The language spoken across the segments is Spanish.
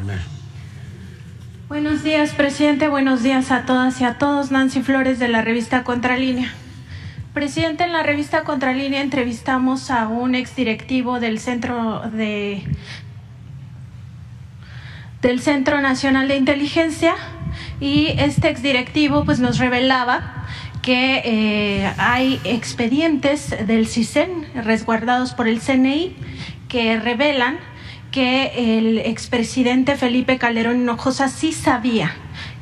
primero. Buenos días, presidente. Buenos días a todas y a todos. Nancy Flores, de la revista Contralínea. Presidente, en la revista Contralínea entrevistamos a un exdirectivo del Centro Nacional de Inteligencia, y este exdirectivo pues nos revelaba que hay expedientes del CISEN resguardados por el CNI que revelan que el expresidente Felipe Calderón Hinojosa sí sabía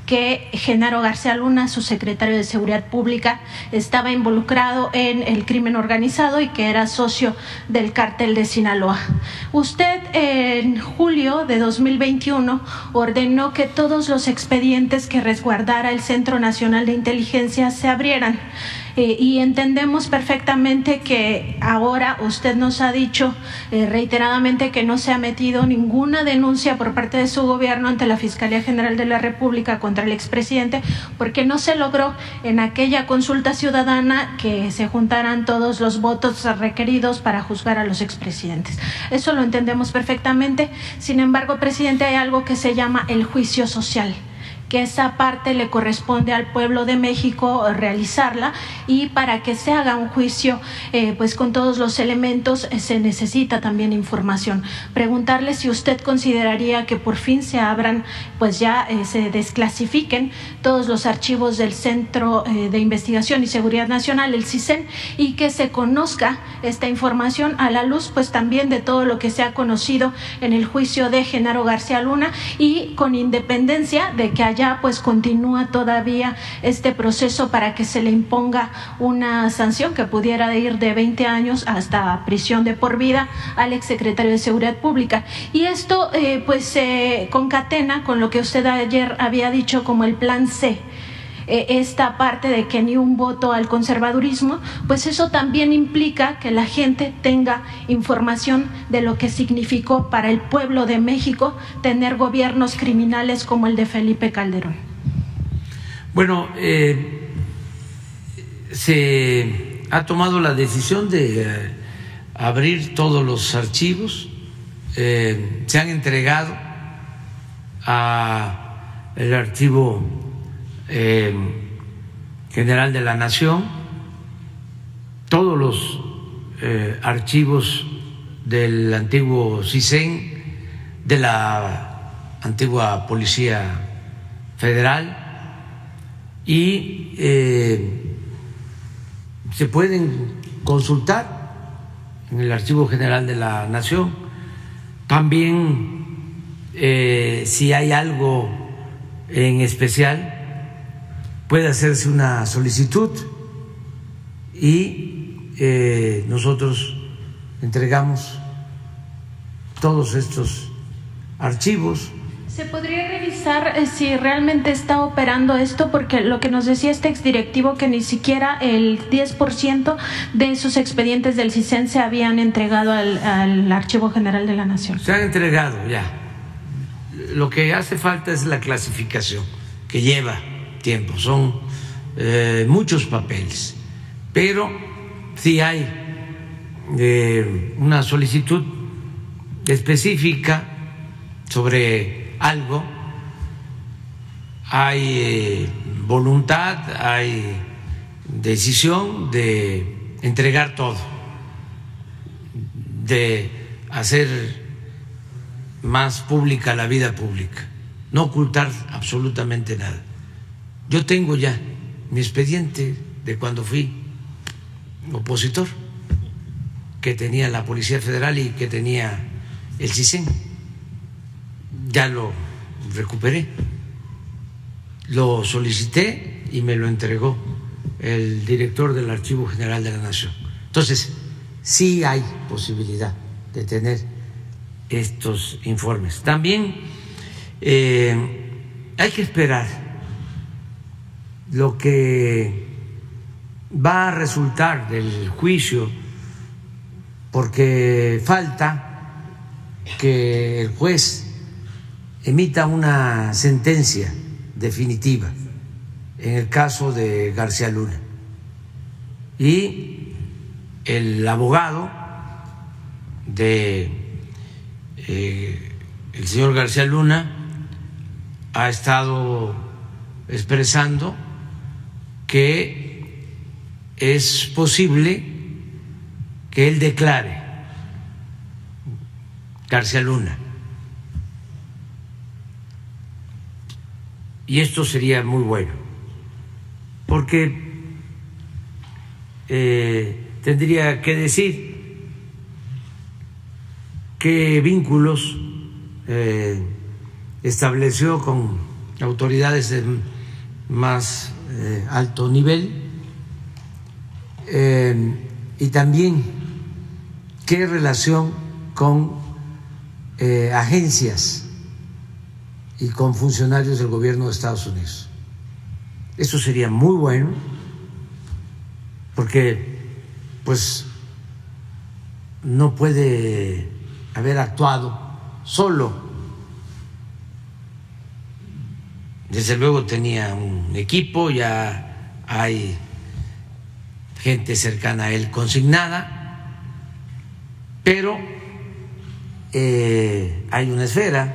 que Genaro García Luna, su secretario de Seguridad Pública, estaba involucrado en el crimen organizado y que era socio del cártel de Sinaloa. Usted en julio de 2021 ordenó que todos los expedientes que resguardara el Centro Nacional de Inteligencia se abrieran. Y entendemos perfectamente que ahora usted nos ha dicho reiteradamente que no se ha metido ninguna denuncia por parte de su gobierno ante la Fiscalía General de la República contra el expresidente, porque no se logró en aquella consulta ciudadana que se juntaran todos los votos requeridos para juzgar a los expresidentes. Eso lo entendemos perfectamente. Sin embargo, presidente, hay algo que se llama el juicio social, que esa parte le corresponde al pueblo de México realizarla, y para que se haga un juicio pues con todos los elementos se necesita también información. Preguntarle si usted consideraría que por fin se abran, pues ya se desclasifiquen todos los archivos del Centro de Investigación y Seguridad Nacional, el CISEN, y que se conozca esta información a la luz pues también de todo lo que se ha conocido en el juicio de Genaro García Luna, y con independencia de que haya pues continúa todavía este proceso para que se le imponga una sanción que pudiera ir de 20 años hasta prisión de por vida al exsecretario de Seguridad Pública. Y esto pues se concatena con lo que usted ayer había dicho como el plan C. Esta parte de que ni un voto al conservadurismo, pues eso también implica que la gente tenga información de lo que significó para el pueblo de México tener gobiernos criminales como el de Felipe Calderón. Bueno, se ha tomado la decisión de abrir todos los archivos, se han entregado al Archivo General de la Nación todos los archivos del antiguo CISEN, de la antigua Policía Federal, y se pueden consultar en el Archivo General de la Nación. También si hay algo en especial, puede hacerse una solicitud y nosotros entregamos todos estos archivos. ¿Se podría revisar si realmente está operando esto? Porque lo que nos decía este exdirectivo, que ni siquiera el 10% de sus expedientes del CISEN se habían entregado al Archivo General de la Nación. Se han entregado ya. Lo que hace falta es la clasificación, que lleva tiempo, son muchos papeles, pero si hay una solicitud específica sobre algo, hay voluntad, hay decisión de entregar todo, de hacer más pública la vida pública, no ocultar absolutamente nada. Yo tengo ya mi expediente de cuando fui opositor, que tenía la Policía Federal y que tenía el CISEN. Ya lo recuperé, lo solicité y me lo entregó el director del Archivo General de la Nación. Entonces, sí hay posibilidad de tener estos informes. También hay que esperar lo que va a resultar del juicio, porque falta que el juez emita una sentencia definitiva en el caso de García Luna, y el abogado de el señor García Luna ha estado expresando que es posible que él declare, García Luna. Y esto sería muy bueno, porque tendría que decir qué vínculos estableció con autoridades de más alto nivel, y también qué relación con agencias y con funcionarios del gobierno de Estados Unidos. Eso sería muy bueno, porque pues no puede haber actuado solo. Desde luego tenía un equipo, ya hay gente cercana a él consignada, pero hay una esfera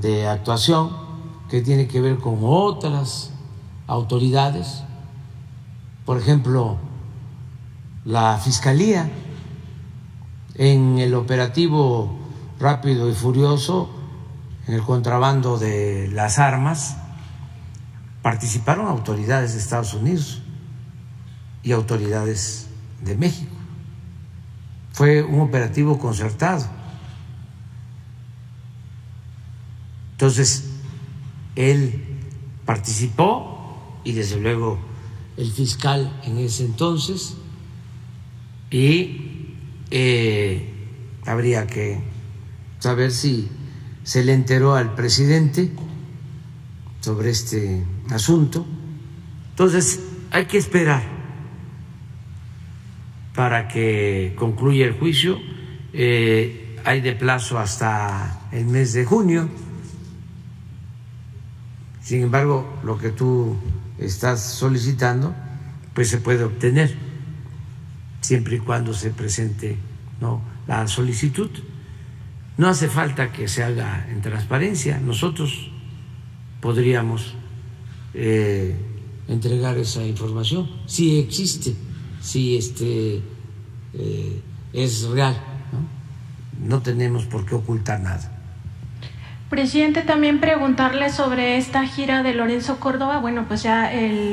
de actuación que tiene que ver con otras autoridades, por ejemplo, la Fiscalía. En el operativo Rápido y Furioso, en el contrabando de las armas, participaron autoridades de Estados Unidos y autoridades de México. Fue un operativo concertado. Entonces, él participó, y desde luego el fiscal en ese entonces, y habría que saber si se le enteró al presidente sobre este asunto. Entonces, hay que esperar para que concluya el juicio. Hay de plazo hasta el mes de junio. Sin embargo, lo que tú estás solicitando, pues se puede obtener siempre y cuando se presente, ¿no?, la solicitud. No hace falta que se haga en transparencia. Nosotros podríamos entregar esa información si existe, si es real, ¿no? No tenemos por qué ocultar nada. Presidente, también preguntarle sobre esta gira de Lorenzo Córdoba. Bueno, pues ya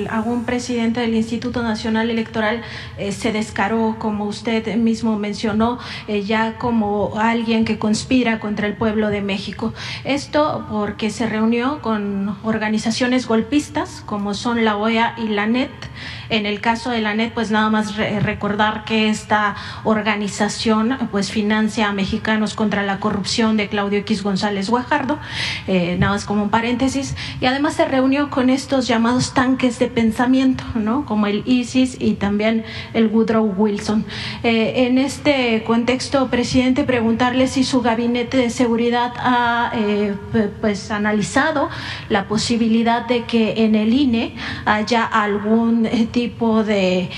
algún presidente del Instituto Nacional Electoral se descaró, como usted mismo mencionó, ya como alguien que conspira contra el pueblo de México. Esto porque se reunió con organizaciones golpistas como son la OEA y la NET. En el caso de la NET, pues nada más recordar que esta organización pues financia a Mexicanos contra la Corrupción de Claudio X González Guajardo, nada más como un paréntesis, y además se reunió con estos llamados tanques de pensamiento, ¿no?, como el ISIS y también el Woodrow Wilson. En este contexto, presidente, preguntarle si su gabinete de seguridad ha pues analizado la posibilidad de que en el INE haya algún tipo de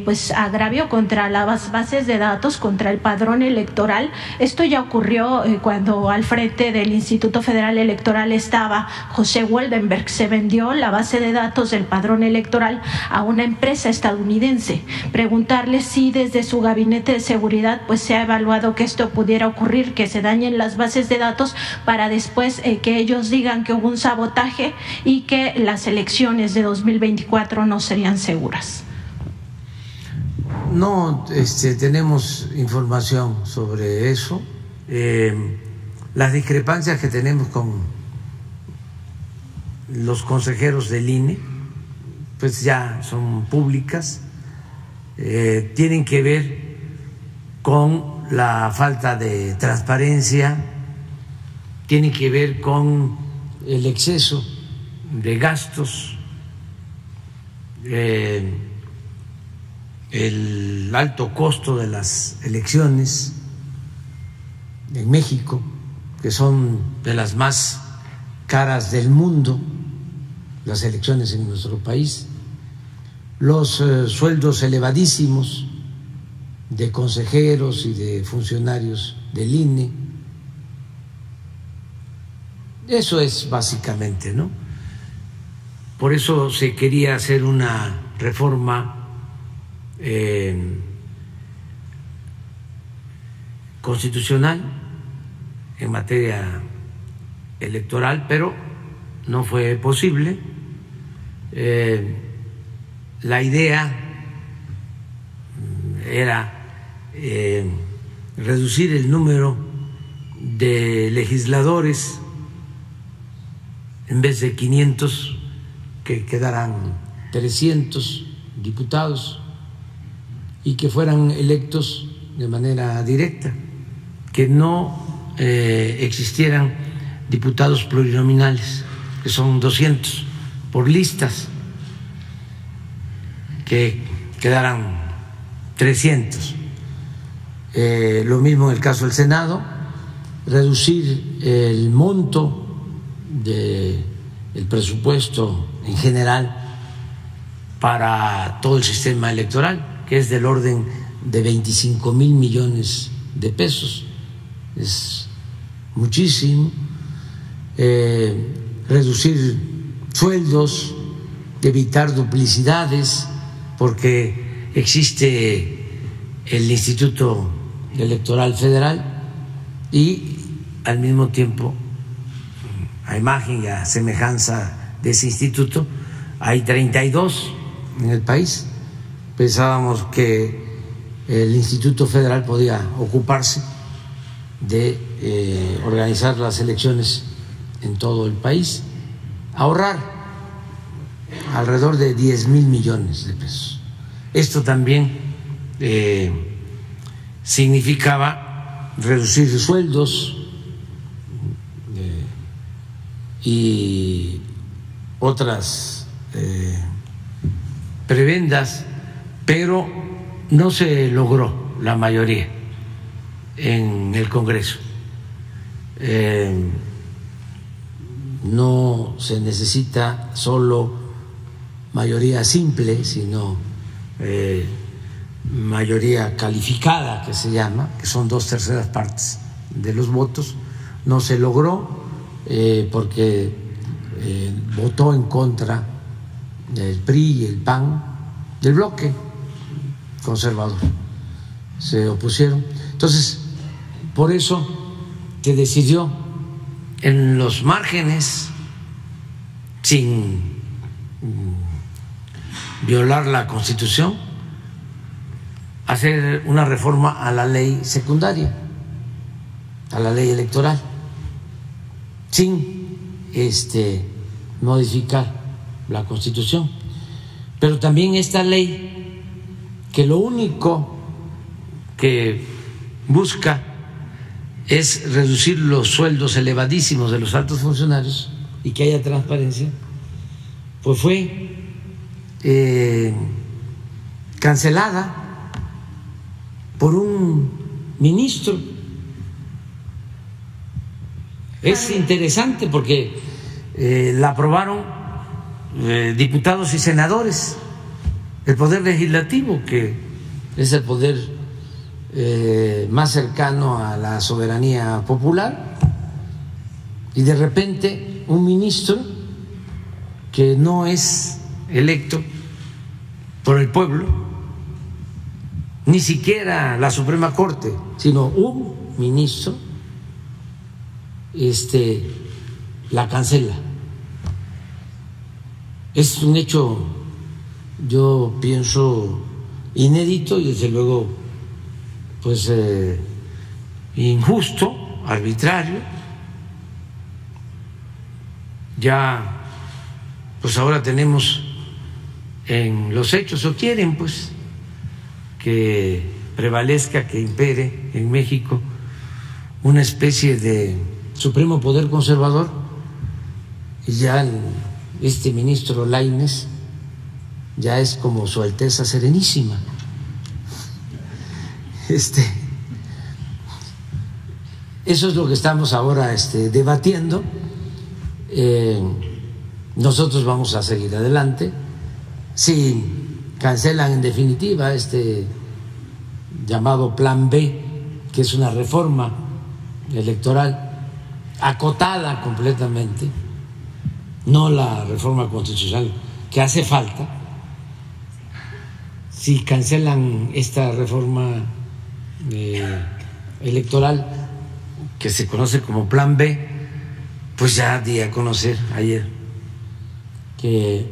pues agravio contra las bases de datos, contra el padrón electoral. Esto ya ocurrió cuando al frente del Instituto Federal Electoral estaba José Waldenberg. Se vendió la base de datos del padrón electoral a una empresa estadounidense. Preguntarle si desde su gabinete de seguridad pues se ha evaluado que esto pudiera ocurrir, que se dañen las bases de datos para después que ellos digan que hubo un sabotaje y que las elecciones de 2024 no serían seguras. No tenemos información sobre eso. Las discrepancias que tenemos con los consejeros del INE pues ya son públicas, tienen que ver con la falta de transparencia, tienen que ver con el exceso de gastos, el alto costo de las elecciones en México, que son de las más caras del mundo, las elecciones en nuestro país, los sueldos elevadísimos de consejeros y de funcionarios del INE, Eso es básicamente, ¿no? Por eso se quería hacer una reforma constitucional en materia electoral, pero no fue posible. La idea era reducir el número de legisladores, en vez de 500, que quedaran 300 diputados y que fueran electos de manera directa, que no existieran diputados plurinominales, que son 200 por listas, que quedaran 300. Lo mismo en el caso del Senado, reducir el monto del presupuesto en general para todo el sistema electoral, que es del orden de 25,000 millones de pesos. Es muchísimo. Reducir sueldos, evitar duplicidades, porque existe el Instituto Electoral Federal y al mismo tiempo, a imagen y a semejanza de ese instituto, hay 32 en el país. Pensábamos que el Instituto Federal podía ocuparse de organizar las elecciones en todo el país, ahorrar alrededor de 10,000 millones de pesos. Esto también significaba reducir sueldos y otras prebendas, pero no se logró la mayoría en el Congreso. No se necesita solo mayoría simple, sino mayoría calificada, que se llama, que son 2/3 partes de los votos. No se logró porque votó en contra del PRI y el PAN, del bloque conservador, se opusieron. Entonces, por eso se decidió en los márgenes, sin violar la Constitución, hacer una reforma a la ley secundaria, a la ley electoral, sin modificar la Constitución. Pero también esta ley, que lo único que busca es reducir los sueldos elevadísimos de los altos funcionarios y que haya transparencia, pues fue cancelada por un ministro. Es interesante porque la aprobaron diputados y senadores, el Poder Legislativo, que es el poder más cercano a la soberanía popular, y de repente un ministro que no es electo por el pueblo, ni siquiera la Suprema Corte, sino un ministro, la cancela. Es un hecho, yo pienso, inédito y desde luego pues injusto, arbitrario. Ya pues ahora tenemos en los hechos, o quieren pues que prevalezca, que impere en México una especie de supremo poder conservador, y ya este ministro Lainez ya es como Su Alteza Serenísima. Eso es lo que estamos ahora debatiendo. Nosotros vamos a seguir adelante. Si cancelan en definitiva llamado Plan B, que es una reforma electoral acotada completamente, no la reforma constitucional que hace falta. Si cancelan esta reforma electoral que se conoce como Plan B, pues ya di a conocer ayer que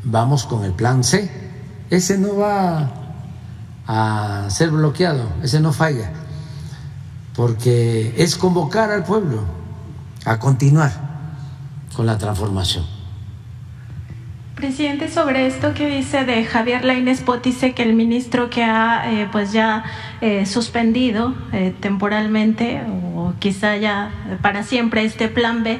vamos con el Plan C. Ese no va a ser bloqueado, ese no falla, porque es convocar al pueblo a continuar con la transformación. Presidente, sobre esto que dice de Javier Lainez Potice, que el ministro que ha pues ya suspendido temporalmente o quizá ya para siempre este Plan B,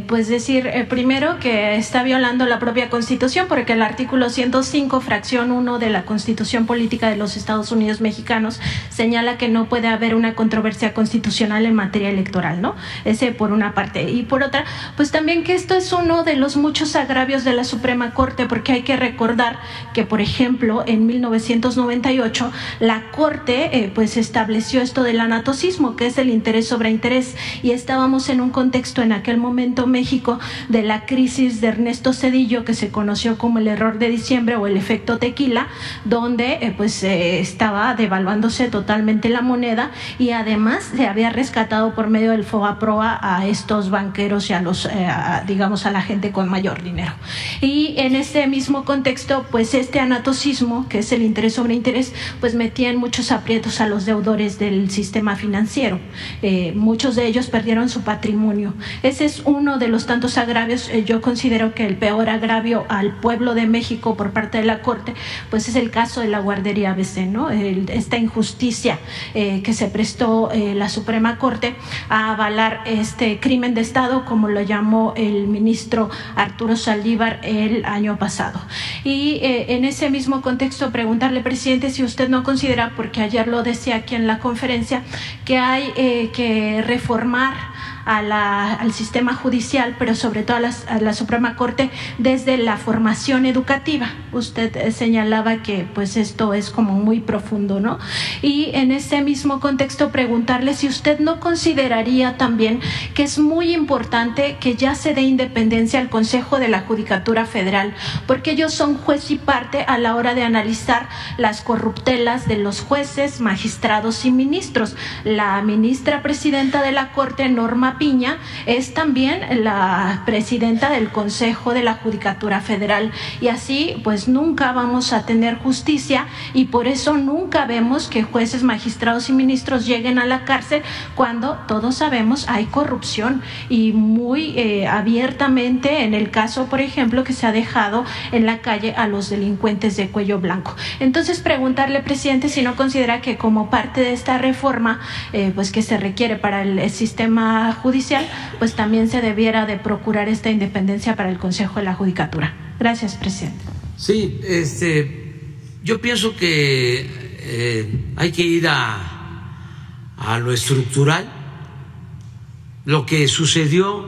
pues decir primero que está violando la propia Constitución, porque el artículo 105, fracción 1 de la Constitución Política de los Estados Unidos Mexicanos señala que no puede haber una controversia constitucional en materia electoral, ¿no? Ese por una parte. Y por otra, pues también que esto es uno de los muchos agravios de la Suprema Corte, porque hay que recordar que, por ejemplo, en 1998 la Corte pues estableció esto del anatocismo, que es el interés sobre interés, y estábamos en un contexto en aquel momento México de la crisis de Ernesto Zedillo, que se conoció como el error de diciembre o el efecto tequila, donde pues estaba devaluándose totalmente la moneda, y además se había rescatado por medio del FOBAPROA a estos banqueros y a los digamos a la gente con mayor dinero. Y en este mismo contexto, pues este anatocismo, que es el interés sobre interés, pues metía en muchos aprietos a los deudores del sistema financiero. Muchos de ellos perdieron su patrimonio. Ese es uno de los tantos agravios. Yo considero que el peor agravio al pueblo de México por parte de la Corte, pues es el caso de la guardería ABC, ¿no? Esta injusticia que se prestó la Suprema Corte a avalar este crimen de Estado, como lo llamó el ministro Arturo Saldívar el año pasado. Y en ese mismo contexto preguntarle, presidente, si usted no considera, porque ayer lo decía aquí en la conferencia, que hay que reformar al sistema judicial, pero sobre todo a la Suprema Corte desde la formación educativa. Usted señalaba que pues esto es como muy profundo, ¿no? Y en ese mismo contexto preguntarle si usted no consideraría también que es muy importante que ya se dé independencia al Consejo de la Judicatura Federal, porque ellos son juez y parte a la hora de analizar las corruptelas de los jueces, magistrados y ministros. La ministra presidenta de la Corte, Norma Piña, es también la presidenta del Consejo de la Judicatura Federal, y así pues nunca vamos a tener justicia, y por eso nunca vemos que jueces, magistrados y ministros lleguen a la cárcel cuando todos sabemos hay corrupción, y muy abiertamente en el caso, por ejemplo, que se ha dejado en la calle a los delincuentes de cuello blanco. Entonces preguntarle, presidente, si no considera que como parte de esta reforma pues que se requiere para el sistema judicial, pues también se debiera de procurar esta independencia para el Consejo de la Judicatura. Gracias, presidente. Sí, yo pienso que hay que ir a lo estructural. Lo que sucedió,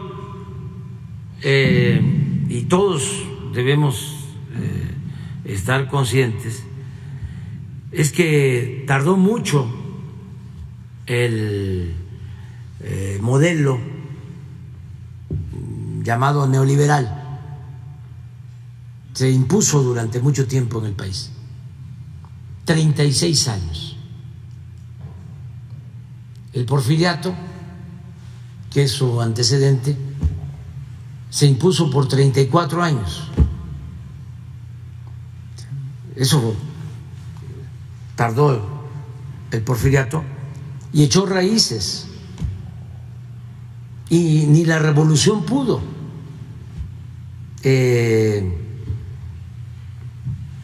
y todos debemos estar conscientes, es que tardó mucho el modelo llamado neoliberal. Se impuso durante mucho tiempo en el país, 36 años. El porfiriato, que es su antecedente, se impuso por 34 años. Eso tardó el porfiriato y echó raíces, y ni la revolución pudo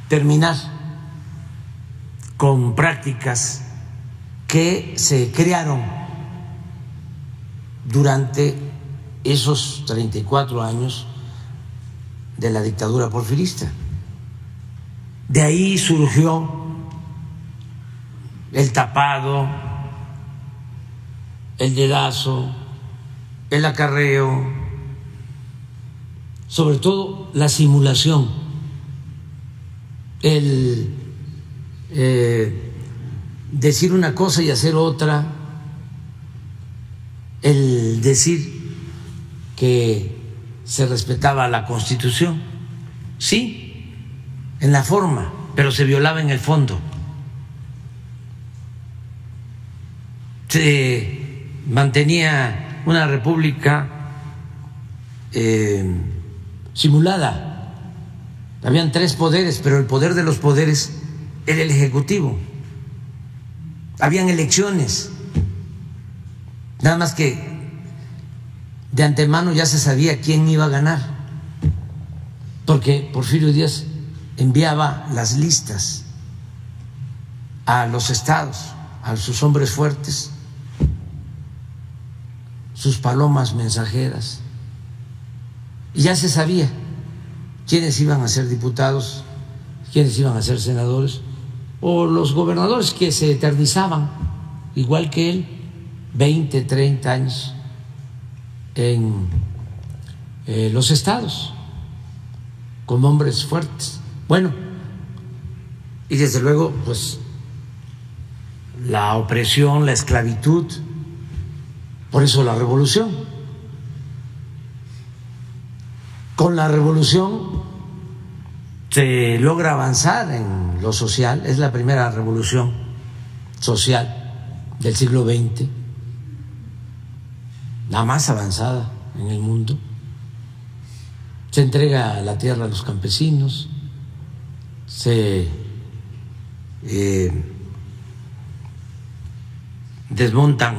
terminar con prácticas que se crearon durante esos 34 años de la dictadura porfirista. De ahí surgió el tapado, el dedazo, el acarreo, sobre todo la simulación, el decir una cosa y hacer otra, el decir que se respetaba la Constitución, sí, en la forma, pero se violaba en el fondo. Se mantenía una república simulada. Habían 3 poderes, pero el poder de los poderes era el Ejecutivo. Habían elecciones, nada más que de antemano ya se sabía quién iba a ganar, porque Porfirio Díaz enviaba las listas a los estados, a sus hombres fuertes, sus palomas mensajeras, y ya se sabía quiénes iban a ser diputados, quiénes iban a ser senadores, o los gobernadores que se eternizaban, igual que él, 20, 30 años en los estados, como hombres fuertes. Bueno, y desde luego, pues, la opresión, la esclavitud, por eso la revolución. Con la revolución se logra avanzar en lo social, es la primera revolución social del siglo XX, la más avanzada en el mundo. Se entrega la tierra a los campesinos, se desmontan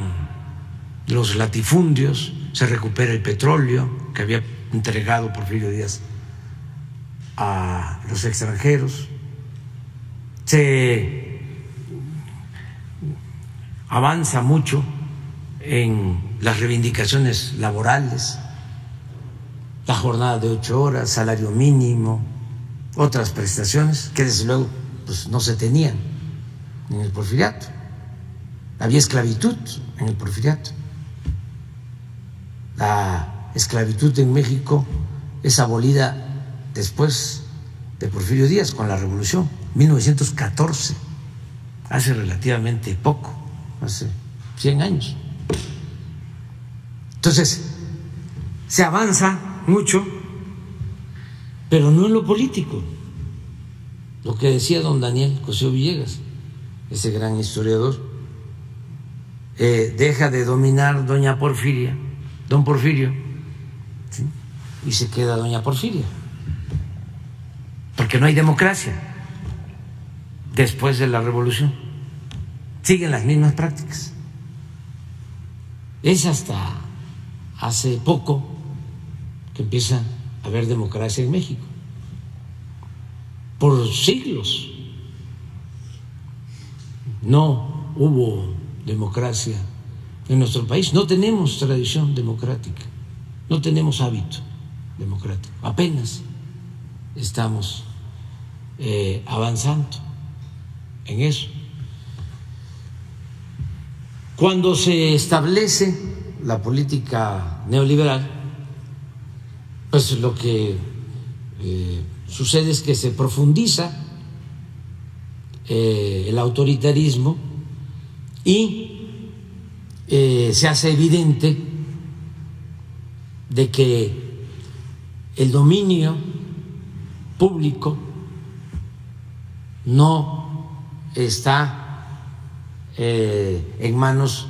los latifundios, se recupera el petróleo que había entregado Porfirio Díaz a los extranjeros, se avanza mucho en las reivindicaciones laborales, la jornada de 8 horas, salario mínimo, otras prestaciones que desde luego pues no se tenían en el Porfiriato. Había esclavitud en el Porfiriato. La esclavitud en México es abolida después de Porfirio Díaz con la Revolución, 1914, hace relativamente poco, hace 100 años. Entonces, se avanza mucho, pero no en lo político. Lo que decía don Daniel Cosío Villegas, ese gran historiador, deja de dominar doña Porfiria, don Porfirio, ¿sí? Y se queda doña Porfiria, porque no hay democracia después de la revolución. Siguen las mismas prácticas. Es hasta hace poco que empieza a haber democracia en México. Por siglos no hubo democracia en nuestro país. No tenemos tradición democrática, no tenemos hábito democrático. Apenas estamos avanzando en eso. Cuando se establece la política neoliberal, pues lo que sucede es que se profundiza el autoritarismo y se hace evidente de que el dominio público no está en manos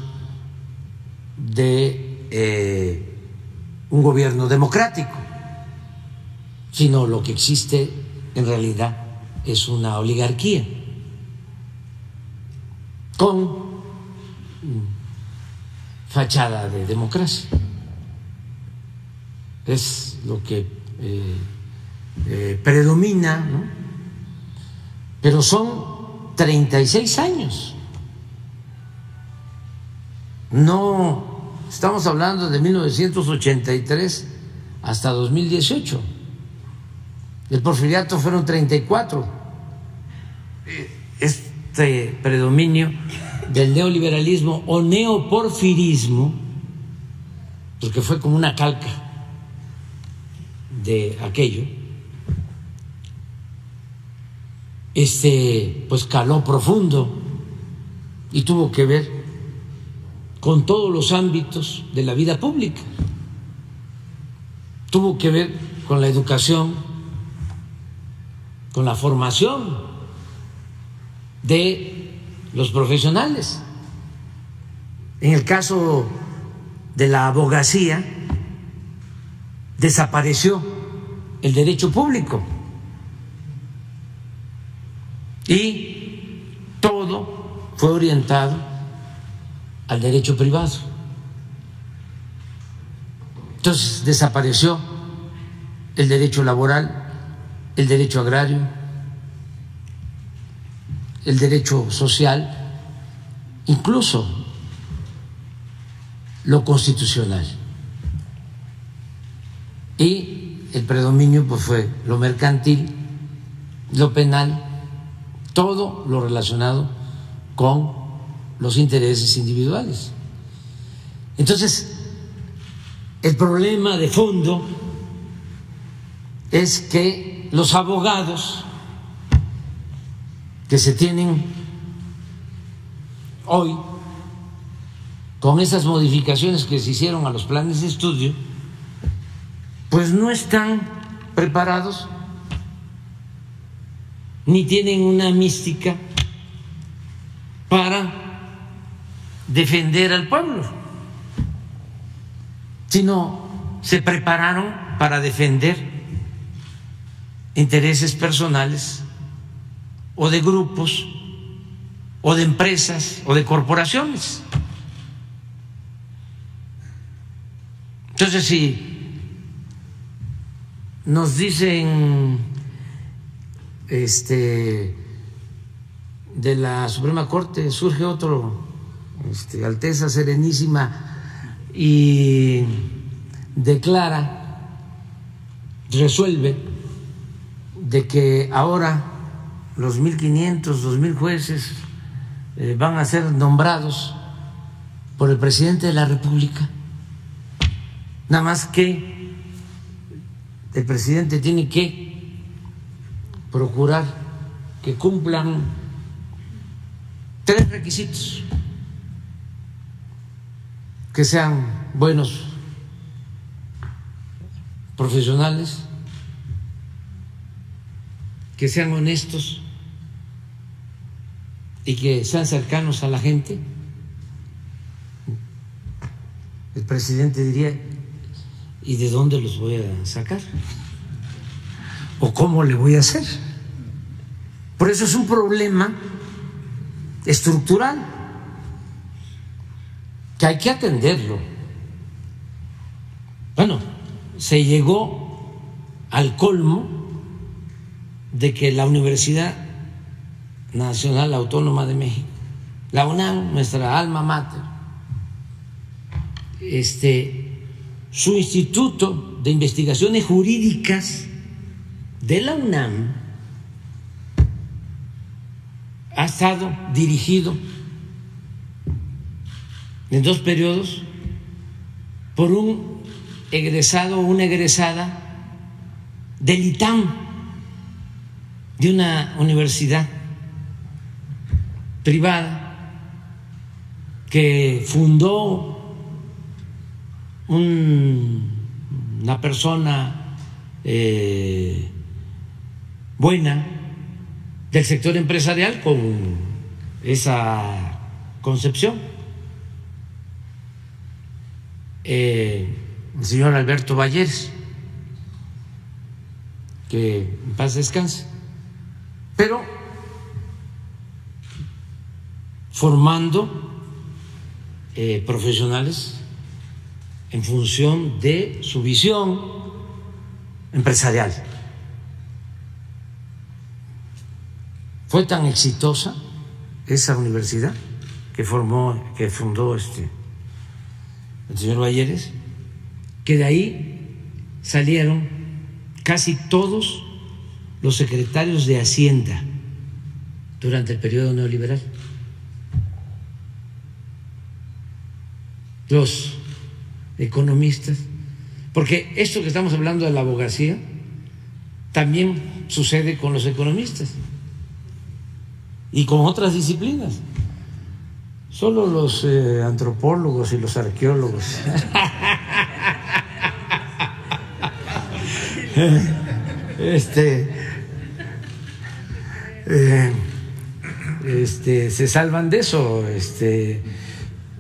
de un gobierno democrático, sino lo que existe en realidad es una oligarquía con fachada de democracia. Es lo que predomina, ¿no? Pero son 36 años. No estamos hablando de 1983 hasta 2018. El porfiriato fueron 34. Este predominio del neoliberalismo o neoporfirismo, porque fue como una calca de aquello, pues caló profundo y tuvo que ver con todos los ámbitos de la vida pública. tuvo que ver con la educación, con la formación de los profesionales. En el caso de la abogacía, desapareció el derecho público y todo fue orientado al derecho privado. Entonces desapareció el derecho laboral, el derecho agrario, el derecho social, incluso lo constitucional. Y el predominio pues fue lo mercantil, lo penal, todo lo relacionado con los intereses individuales. Entonces, el problema de fondo es que los abogados que se tienen hoy, con esas modificaciones que se hicieron a los planes de estudio, pues no están preparados ni tienen una mística para defender al pueblo, sino se prepararon para defender intereses personales o de grupos o de empresas o de corporaciones. Entonces, si nos dicen de la Suprema Corte surge otro Alteza Serenísima y declara, resuelve de que ahora los 1.500, 2.000 jueces van a ser nombrados por el presidente de la República. Nada más que el presidente tiene que procurar que cumplan 3 requisitos: que sean buenos profesionales, que sean honestos y que sean cercanos a la gente. El presidente diría: ¿y de dónde los voy a sacar? ¿O cómo le voy a hacer? Por eso es un problema estructural que hay que atenderlo. Bueno, se llegó al colmo de que la Universidad Nacional Autónoma de México, la UNAM, nuestra alma mater, su Instituto de Investigaciones Jurídicas de la UNAM ha estado dirigido en 2 periodos por un egresado o una egresada del ITAM, de una universidad privada que fundó una persona buena del sector empresarial con esa concepción, el señor Alberto Valleres, que en paz descanse, pero formando profesionales en función de su visión empresarial. Fue tan exitosa esa universidad que fundó el señor Valleres, que de ahí salieron casi todos los secretarios de Hacienda durante el periodo neoliberal. Los economistas, porque esto que estamos hablando de la abogacía también sucede con los economistas y con otras disciplinas. Solo los antropólogos y los arqueólogos se salvan de eso,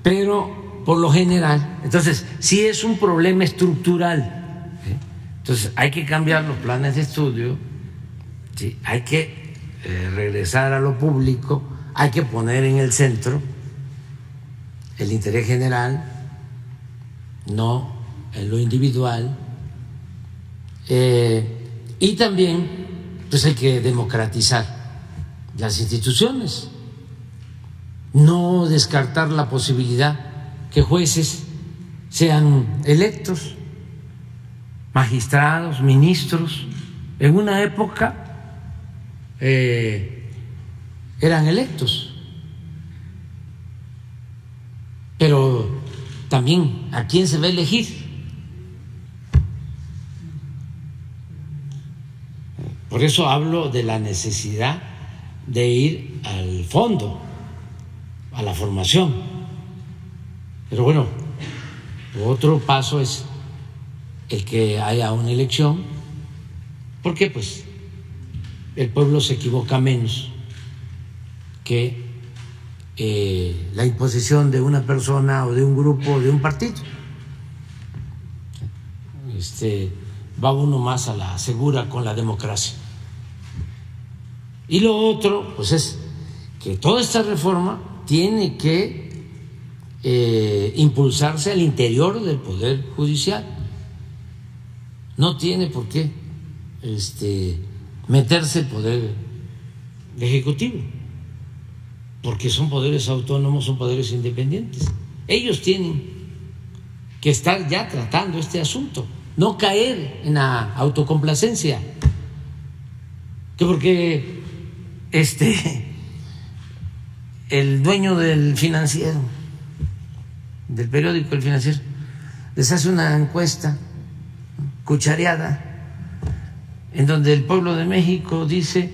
pero por lo general, entonces, sí es un problema estructural, ¿sí? Entonces hay que cambiar los planes de estudio, ¿sí? Hay que regresar a lo público, hay que poner en el centro el interés general, no en lo individual, y también pues hay que democratizar las instituciones, no descartar la posibilidad que jueces sean electos, magistrados, ministros. En una época eran electos, pero también ¿a quién se va a elegir? Por eso hablo de la necesidad de ir al fondo, a la formación. Pero bueno, otro paso es el que haya una elección, porque pues el pueblo se equivoca menos que la imposición de una persona o de un grupo o de un partido. Va uno más a la segura con la democracia. Y lo otro, pues es que toda esta reforma tiene que impulsarse al interior del Poder Judicial. No tiene por qué meterse el Poder Ejecutivo, porque son poderes autónomos, son poderes independientes. Ellos tienen que estar ya tratando este asunto, no caer en la autocomplacencia, que porque el dueño del Financiero, del periódico El Financiero, les hace una encuesta cuchareada en donde el pueblo de México dice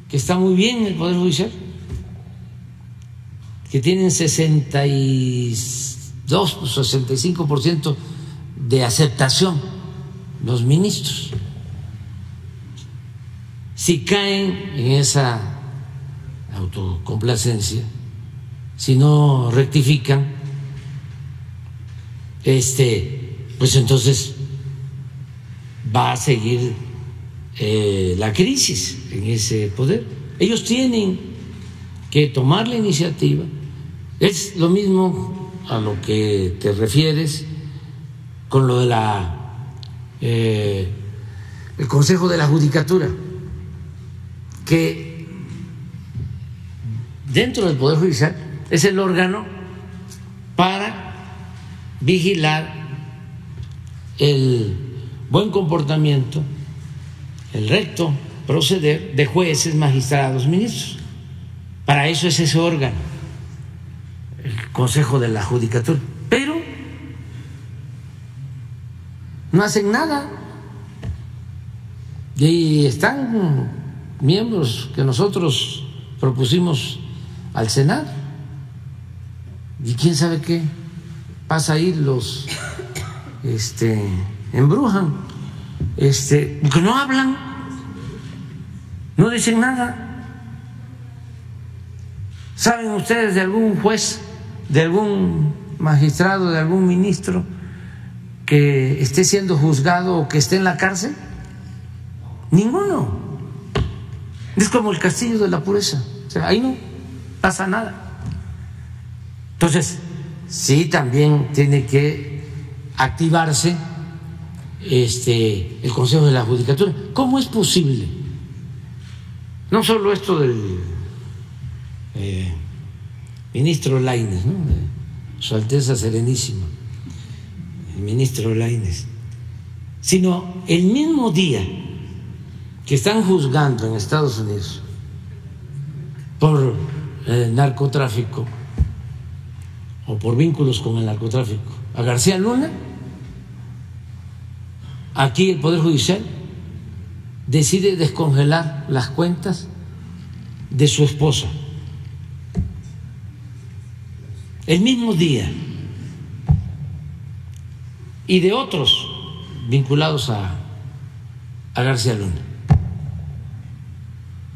que está muy bien el Poder Judicial, que tienen 62 o 65% de aceptación los ministros. Si caen en esa autocomplacencia, si no rectifican, pues entonces va a seguir la crisis en ese poder. Ellos tienen que tomar la iniciativa. Es lo mismo a lo que te refieres con lo de el Consejo de la Judicatura, que dentro del Poder Judicial es el órgano para vigilar el buen comportamiento, el recto proceder de jueces, magistrados, ministros. Para eso es ese órgano, el Consejo de la Judicatura. Pero no hacen nada. Y están miembros que nosotros propusimos al Senado. Y quién sabe qué pasa ahí, los embrujan, porque no hablan, no dicen nada. ¿Saben ustedes de algún juez, de algún magistrado, de algún ministro que esté siendo juzgado o que esté en la cárcel? Ninguno. Es como el castillo de la pureza, o sea, ahí no pasa nada. Entonces, sí, también tiene que activarse el Consejo de la Judicatura. ¿Cómo es posible? No solo esto del ministro Lainez, ¿no? De Su Alteza Serenísima, el ministro Lainez, sino el mismo día que están juzgando en Estados Unidos por narcotráfico o por vínculos con el narcotráfico a García Luna, aquí el Poder Judicial decide descongelar las cuentas de su esposa el mismo día, y de otros vinculados a García Luna.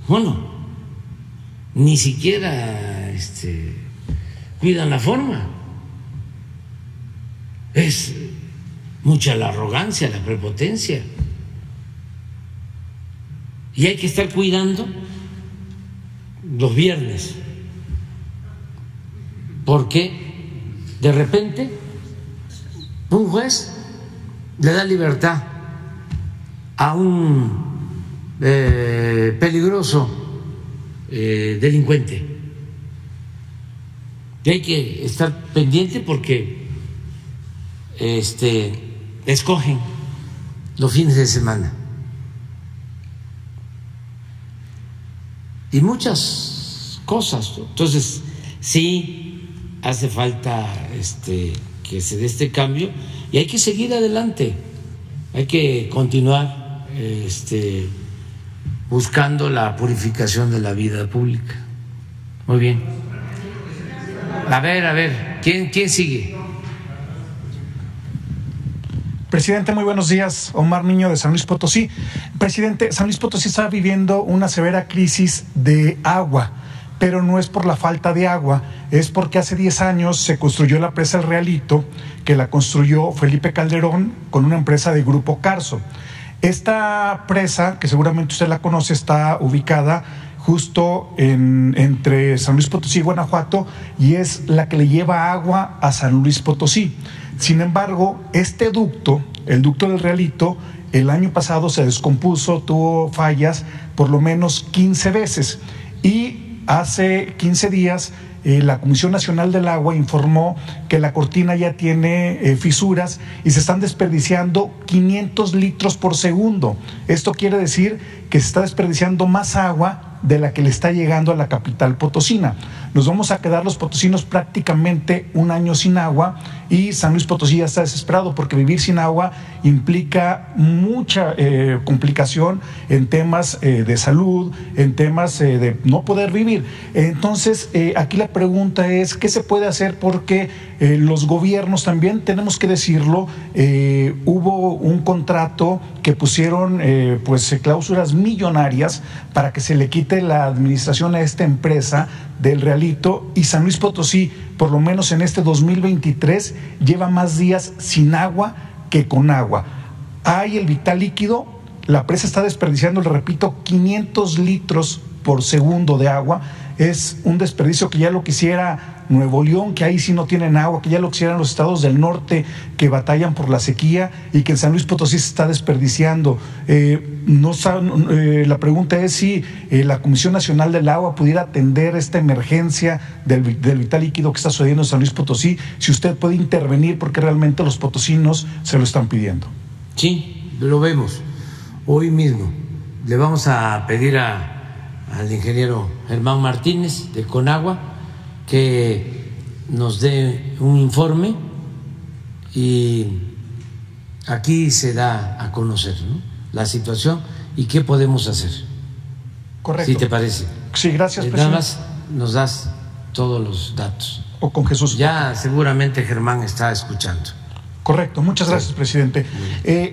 Bueno, ni siquiera cuidan la forma. Es mucha la arrogancia, la prepotencia. Y hay que estar cuidando los viernes, porque de repente un juez le da libertad a un peligroso delincuente. Y hay que estar pendiente porque escogen los fines de semana y muchas cosas. Entonces sí hace falta que se dé este cambio y hay que seguir adelante, hay que continuar buscando la purificación de la vida pública. Muy bien. A ver, ¿quién sigue? Presidente, muy buenos días. Omar Niño de San Luis Potosí. Presidente, San Luis Potosí está viviendo una severa crisis de agua, pero no es por la falta de agua, es porque hace 10 años se construyó la presa El Realito, que la construyó Felipe Calderón con una empresa de Grupo Carso. Esta presa, que seguramente usted la conoce, está ubicada justo entre San Luis Potosí y Guanajuato, y es la que le lleva agua a San Luis Potosí. Sin embargo, este ducto, el ducto del Realito, el año pasado se descompuso, tuvo fallas por lo menos 15 veces, y hace 15 días la Comisión Nacional del Agua informó que la cortina ya tiene fisuras y se están desperdiciando 500 litros por segundo. Esto quiere decir que se está desperdiciando más agua de la que le está llegando a la capital potosina. Nos vamos a quedar los potosinos prácticamente un año sin agua, y San Luis Potosí ya está desesperado porque vivir sin agua implica mucha complicación en temas de salud, en temas de no poder vivir. Entonces, aquí la pregunta es, ¿qué se puede hacer? Porque los gobiernos también, tenemos que decirlo, hubo un contrato que pusieron cláusulas millonarias para que se le quite la administración a esta empresa del Realito, y San Luis Potosí, por lo menos en este 2023, lleva más días sin agua que con agua. Hay el vital líquido, la presa está desperdiciando, le repito, 500 litros por segundo de agua. Es un desperdicio que ya lo quisiera Nuevo León, que ahí sí no tienen agua, que ya lo quisieran los estados del norte que batallan por la sequía, y que en San Luis Potosí se está desperdiciando. La pregunta es si la Comisión Nacional del Agua pudiera atender esta emergencia del vital líquido que está sucediendo en San Luis Potosí, si usted puede intervenir, porque realmente los potosinos se lo están pidiendo. Sí, lo vemos. Hoy mismo le vamos a pedir al ingeniero Germán Martínez de Conagua que nos dé un informe, y aquí se da a conocer, ¿no?, la situación y qué podemos hacer. Correcto. ¿Sí te parece? Sí, gracias, presidente. Nada más nos das todos los datos. O con Jesús. Ya seguramente Germán está escuchando. Correcto, muchas gracias, presidente.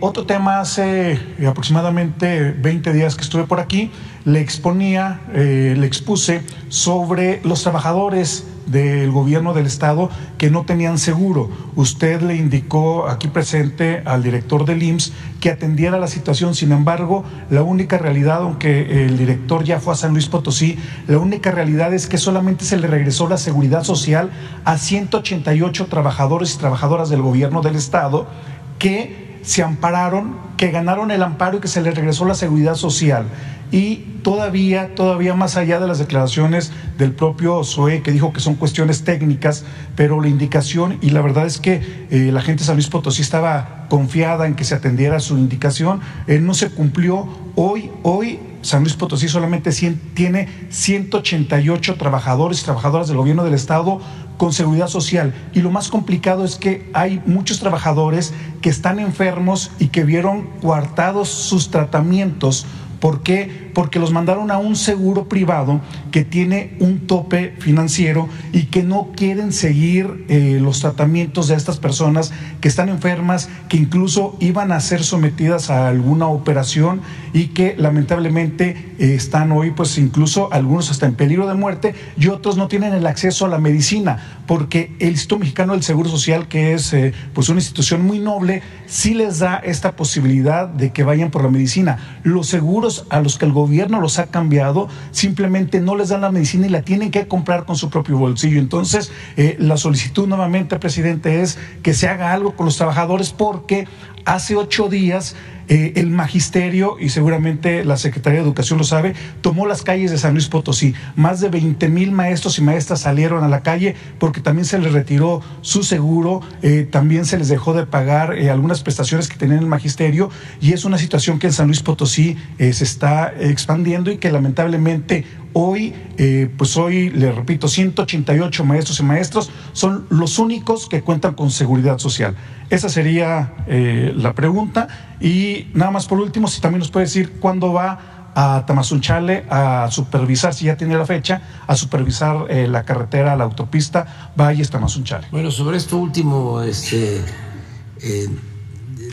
Otro tema, hace aproximadamente 20 días que estuve por aquí, le expuse sobre los trabajadores del gobierno del estado que no tenían seguro. Usted le indicó aquí presente al director del IMSS que atendiera la situación. Sin embargo, la única realidad, aunque el director ya fue a San Luis Potosí, la única realidad es que solamente se le regresó la seguridad social a 188 trabajadores y trabajadoras del gobierno del estado que se ampararon, que ganaron el amparo y que se les regresó la seguridad social. Y todavía más allá de las declaraciones del propio SOE, que dijo que son cuestiones técnicas, pero la indicación, y la verdad es que la gente de San Luis Potosí estaba confiada en que se atendiera su indicación, no se cumplió. Hoy San Luis Potosí solamente tiene 188 trabajadores y trabajadoras del gobierno del estado con seguridad social, y lo más complicado es que hay muchos trabajadores que están enfermos y que vieron coartados sus tratamientos ¿Por qué? Porque los mandaron a un seguro privado que tiene un tope financiero y que no quieren seguir los tratamientos de estas personas que están enfermas, que incluso iban a ser sometidas a alguna operación y que lamentablemente están hoy, pues incluso algunos hasta en peligro de muerte, y otros no tienen el acceso a la medicina, porque el Instituto Mexicano del Seguro Social, que es pues una institución muy noble, sí les da esta posibilidad de que vayan por la medicina. Los seguros a los que el gobierno los ha cambiado simplemente no les dan la medicina y la tienen que comprar con su propio bolsillo. Entonces, la solicitud nuevamente, presidente, es que se haga algo con los trabajadores, porque hace 8 días el magisterio, y seguramente la Secretaría de Educación lo sabe, tomó las calles de San Luis Potosí. Más de 20,000 maestros y maestras salieron a la calle porque también se les retiró su seguro, también se les dejó de pagar algunas prestaciones que tenían el magisterio, y es una situación que en San Luis Potosí se está expandiendo y que lamentablemente hoy, le repito, 188 maestros y maestros son los únicos que cuentan con seguridad social. Esa sería la pregunta. Y nada más por último, si también nos puede decir cuándo va a Tamazunchale a supervisar, si ya tiene la fecha, a supervisar la carretera, la autopista Valles-Tamazunchale. Bueno, sobre esto último,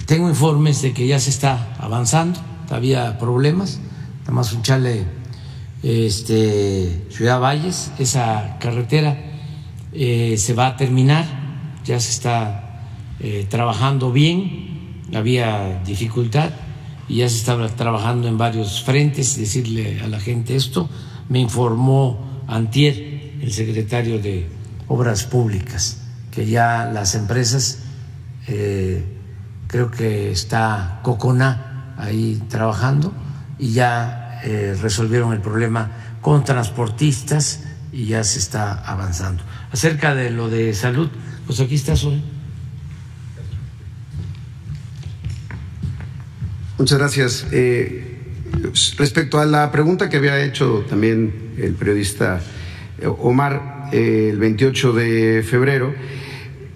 tengo informes de que ya se está avanzando, había problemas. Tamazunchale, Ciudad Valles, esa carretera se va a terminar, ya se está trabajando bien. Había dificultad y ya se estaba trabajando en varios frentes. Decirle a la gente esto, me informó antier el secretario de Obras Públicas que ya las empresas, creo que está Coconá ahí trabajando, y ya resolvieron el problema con transportistas y ya se está avanzando. Acerca de lo de salud, pues aquí está Zoe. Muchas gracias. Respecto a la pregunta que había hecho también el periodista Omar, el 28 de febrero,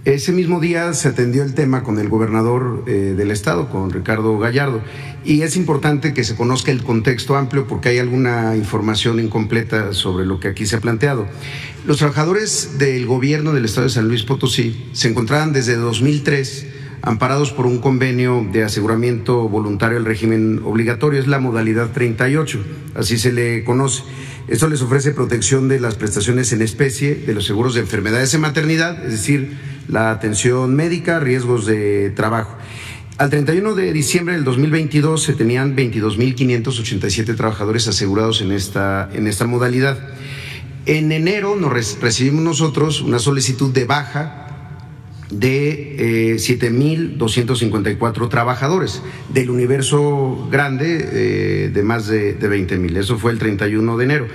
ese mismo día se atendió el tema con el gobernador del estado, con Ricardo Gallardo, y es importante que se conozca el contexto amplio porque hay alguna información incompleta sobre lo que aquí se ha planteado. Los trabajadores del gobierno del estado de San Luis Potosí se encontraban desde 2003 amparados por un convenio de aseguramiento voluntario del régimen obligatorio, es la modalidad 38, así se le conoce. Esto les ofrece protección de las prestaciones en especie, de los seguros de enfermedades en maternidad, es decir, la atención médica, riesgos de trabajo. Al 31 de diciembre del 2022 se tenían 22,587 trabajadores asegurados en esta modalidad. En enero recibimos nosotros una solicitud de baja de 7,254 trabajadores del universo grande de más de 20,000. Eso fue el 31 de enero.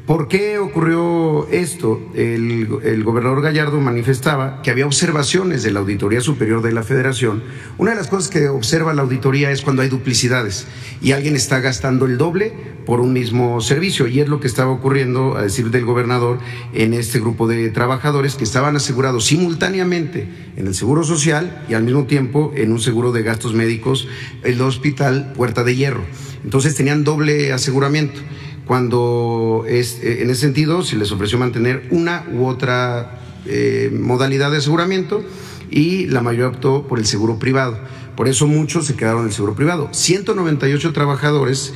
¿Por qué ocurrió esto? El gobernador Gallardo manifestaba que había observaciones de la Auditoría Superior de la Federación. Una de las cosas que observa la auditoría es cuando hay duplicidades y alguien está gastando el doble por un mismo servicio, y es lo que estaba ocurriendo, a decir del gobernador, en este grupo de trabajadores que estaban asegurados simultáneamente en el Seguro Social y al mismo tiempo en un seguro de gastos médicos, el Hospital Puerta de Hierro. Entonces tenían doble aseguramiento. Cuando en ese sentido se les ofreció mantener una u otra modalidad de aseguramiento, y la mayoría optó por el seguro privado. Por eso muchos se quedaron en el seguro privado. 198 trabajadores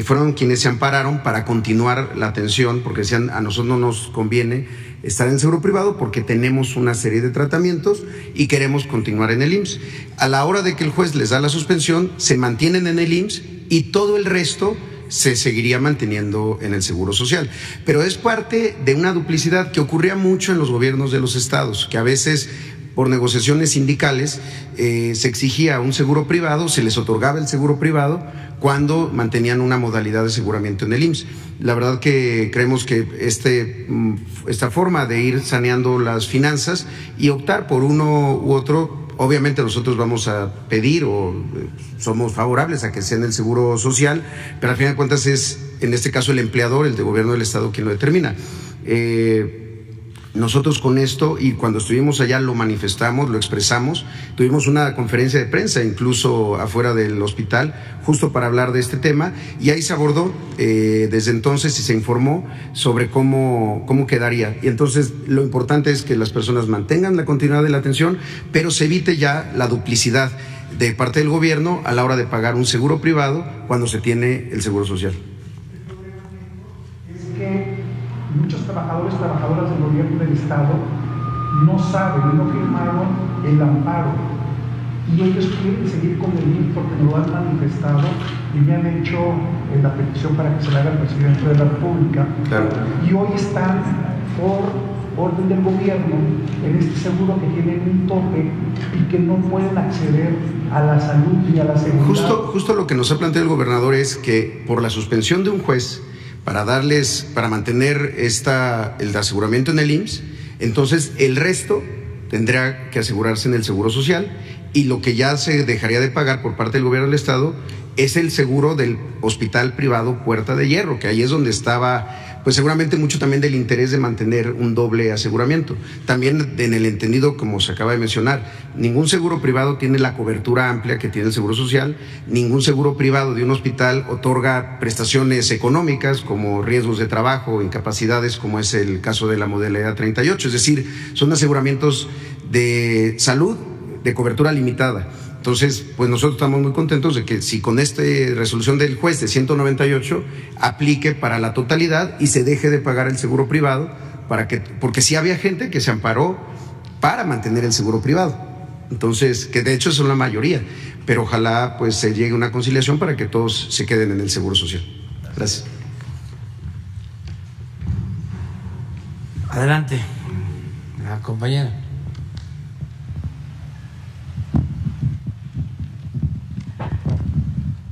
fueron quienes se ampararon para continuar la atención, porque decían, a nosotros no nos conviene estar en el seguro privado porque tenemos una serie de tratamientos y queremos continuar en el IMSS. A la hora de que el juez les da la suspensión, se mantienen en el IMSS y todo el resto se seguiría manteniendo en el Seguro Social. Pero es parte de una duplicidad que ocurría mucho en los gobiernos de los estados, que a veces por negociaciones sindicales se exigía un seguro privado, se les otorgaba el seguro privado cuando mantenían una modalidad de aseguramiento en el IMSS. La verdad que creemos que esta forma de ir saneando las finanzas y optar por uno u otro, obviamente nosotros vamos a pedir o somos favorables a que sea en el Seguro Social, pero al final de cuentas es en este caso el empleador, el de gobierno del estado, quien lo determina. nosotros con esto, y cuando estuvimos allá lo manifestamos, lo expresamos, tuvimos una conferencia de prensa incluso afuera del hospital justo para hablar de este tema, y ahí se abordó desde entonces y se informó sobre cómo quedaría. Y entonces lo importante es que las personas mantengan la continuidad de la atención, pero se evite ya la duplicidad de parte del gobierno a la hora de pagar un seguro privado cuando se tiene el seguro social. Es que muchos trabajadoras del gobierno del Estado no saben, no firmaron el amparo y ellos quieren seguir con el IMSS porque lo han manifestado y me han hecho la petición para que se le haga al presidente de la República. Claro. Y hoy están por orden del gobierno en este seguro que tienen un tope y que no pueden acceder a la salud ni a la seguridad. Justo lo que nos ha planteado el gobernador es que por la suspensión de un juez para mantener el aseguramiento en el IMSS, entonces el resto tendrá que asegurarse en el Seguro Social, y lo que ya se dejaría de pagar por parte del gobierno del Estado es el seguro del hospital privado Puerta de Hierro, que ahí es donde estaba, pues seguramente mucho también del interés de mantener un doble aseguramiento. También en el entendido, como se acaba de mencionar, ningún seguro privado tiene la cobertura amplia que tiene el Seguro Social, ningún seguro privado de un hospital otorga prestaciones económicas como riesgos de trabajo, incapacidades, como es el caso de la modalidad 38, es decir, son aseguramientos de salud de cobertura limitada. Entonces, pues nosotros estamos muy contentos de que si con esta resolución del juez de 198 aplique para la totalidad y se deje de pagar el seguro privado, porque sí había gente que se amparó para mantener el seguro privado. Entonces, que de hecho son la mayoría, pero ojalá pues se llegue a una conciliación para que todos se queden en el Seguro Social. Gracias. Adelante, la compañera.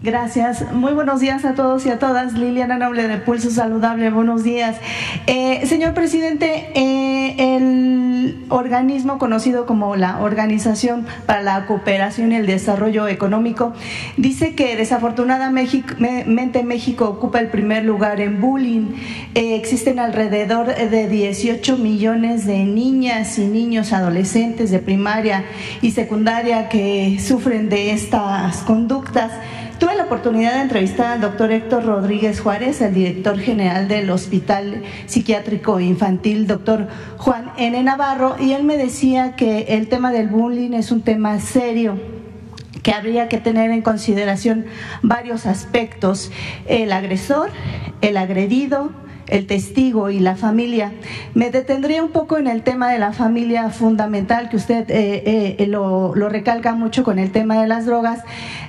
Gracias. Muy buenos días a todos y a todas. Liliana Noble de Pulso Saludable. Buenos días. Señor presidente, el organismo conocido como la Organización para la Cooperación y el Desarrollo Económico dice que desafortunadamente México ocupa el primer lugar en bullying. Existen alrededor de 18 millones de niñas y niños adolescentes de primaria y secundaria que sufren de estas conductas. Tuve la oportunidad de entrevistar al doctor Héctor Rodríguez Juárez, el director general del Hospital Psiquiátrico Infantil, doctor Juan N. Navarro, y él me decía que el tema del bullying es un tema serio, que habría que tener en consideración varios aspectos: el agresor, el agredido, el testigo y la familia. Me detendría un poco en el tema de la familia fundamental, que usted lo recalca mucho con el tema de las drogas.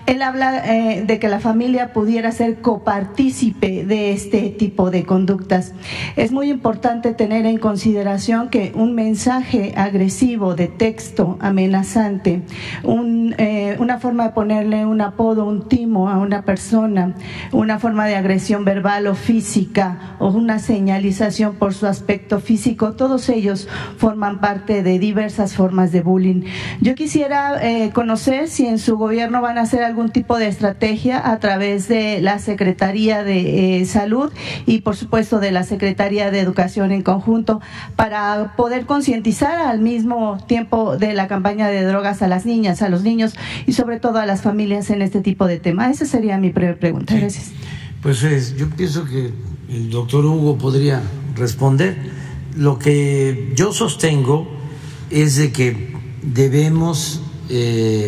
Él habla de que la familia pudiera ser copartícipe de este tipo de conductas. Es muy importante tener en consideración que un mensaje agresivo de texto amenazante, una forma de ponerle un apodo, un timo a una persona, una forma de agresión verbal o física, o una señalización por su aspecto físico, todos ellos forman parte de diversas formas de bullying. Yo quisiera conocer si en su gobierno van a hacer algún tipo de estrategia a través de la Secretaría de Salud y por supuesto de la Secretaría de Educación en conjunto, para poder concientizar al mismo tiempo de la campaña de drogas a las niñas, a los niños y sobre todo a las familias en este tipo de tema. Esa sería mi primera pregunta. Gracias. Pues yo pienso que el doctor Hugo podría responder. Lo que yo sostengo es de que debemos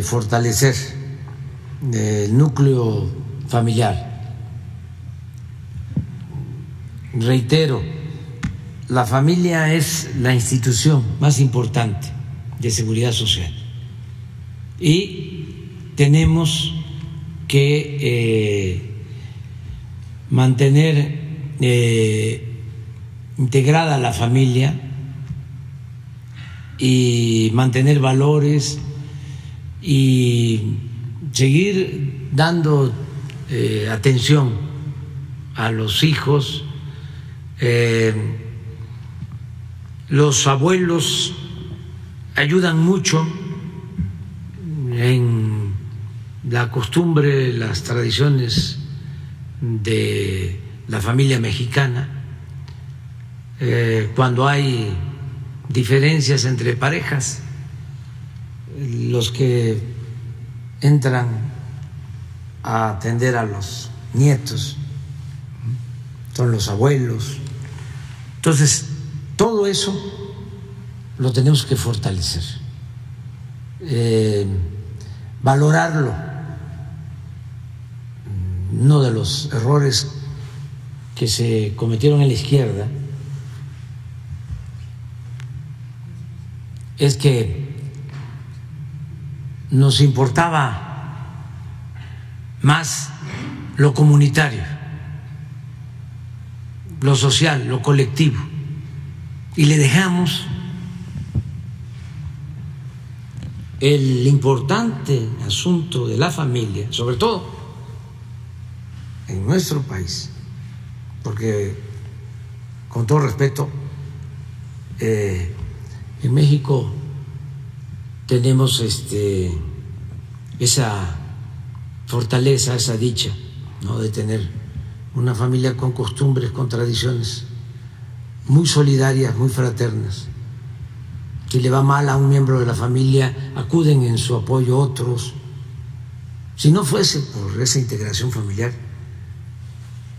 fortalecer el núcleo familiar. Reitero, la familia es la institución más importante de seguridad social y tenemos que mantener integrada la familia y mantener valores y seguir dando atención a los hijos. Los abuelos ayudan mucho en la costumbre, las tradiciones de la familia mexicana. Cuando hay diferencias entre parejas, los que entran a atender a los nietos son los abuelos. Entonces, todo eso lo tenemos que fortalecer, valorarlo. Uno de los errores que se cometieron en la izquierda es que nos importaba más lo comunitario, lo social, lo colectivo, y le dejamos el importante asunto de la familia, sobre todo en nuestro país, porque, con todo respeto, en México tenemos esa fortaleza, esa dicha, ¿no?, de tener una familia con costumbres, con tradiciones muy solidarias, muy fraternas. Si le va mal a un miembro de la familia, acuden en su apoyo otros. Si no fuese por esa integración familiar,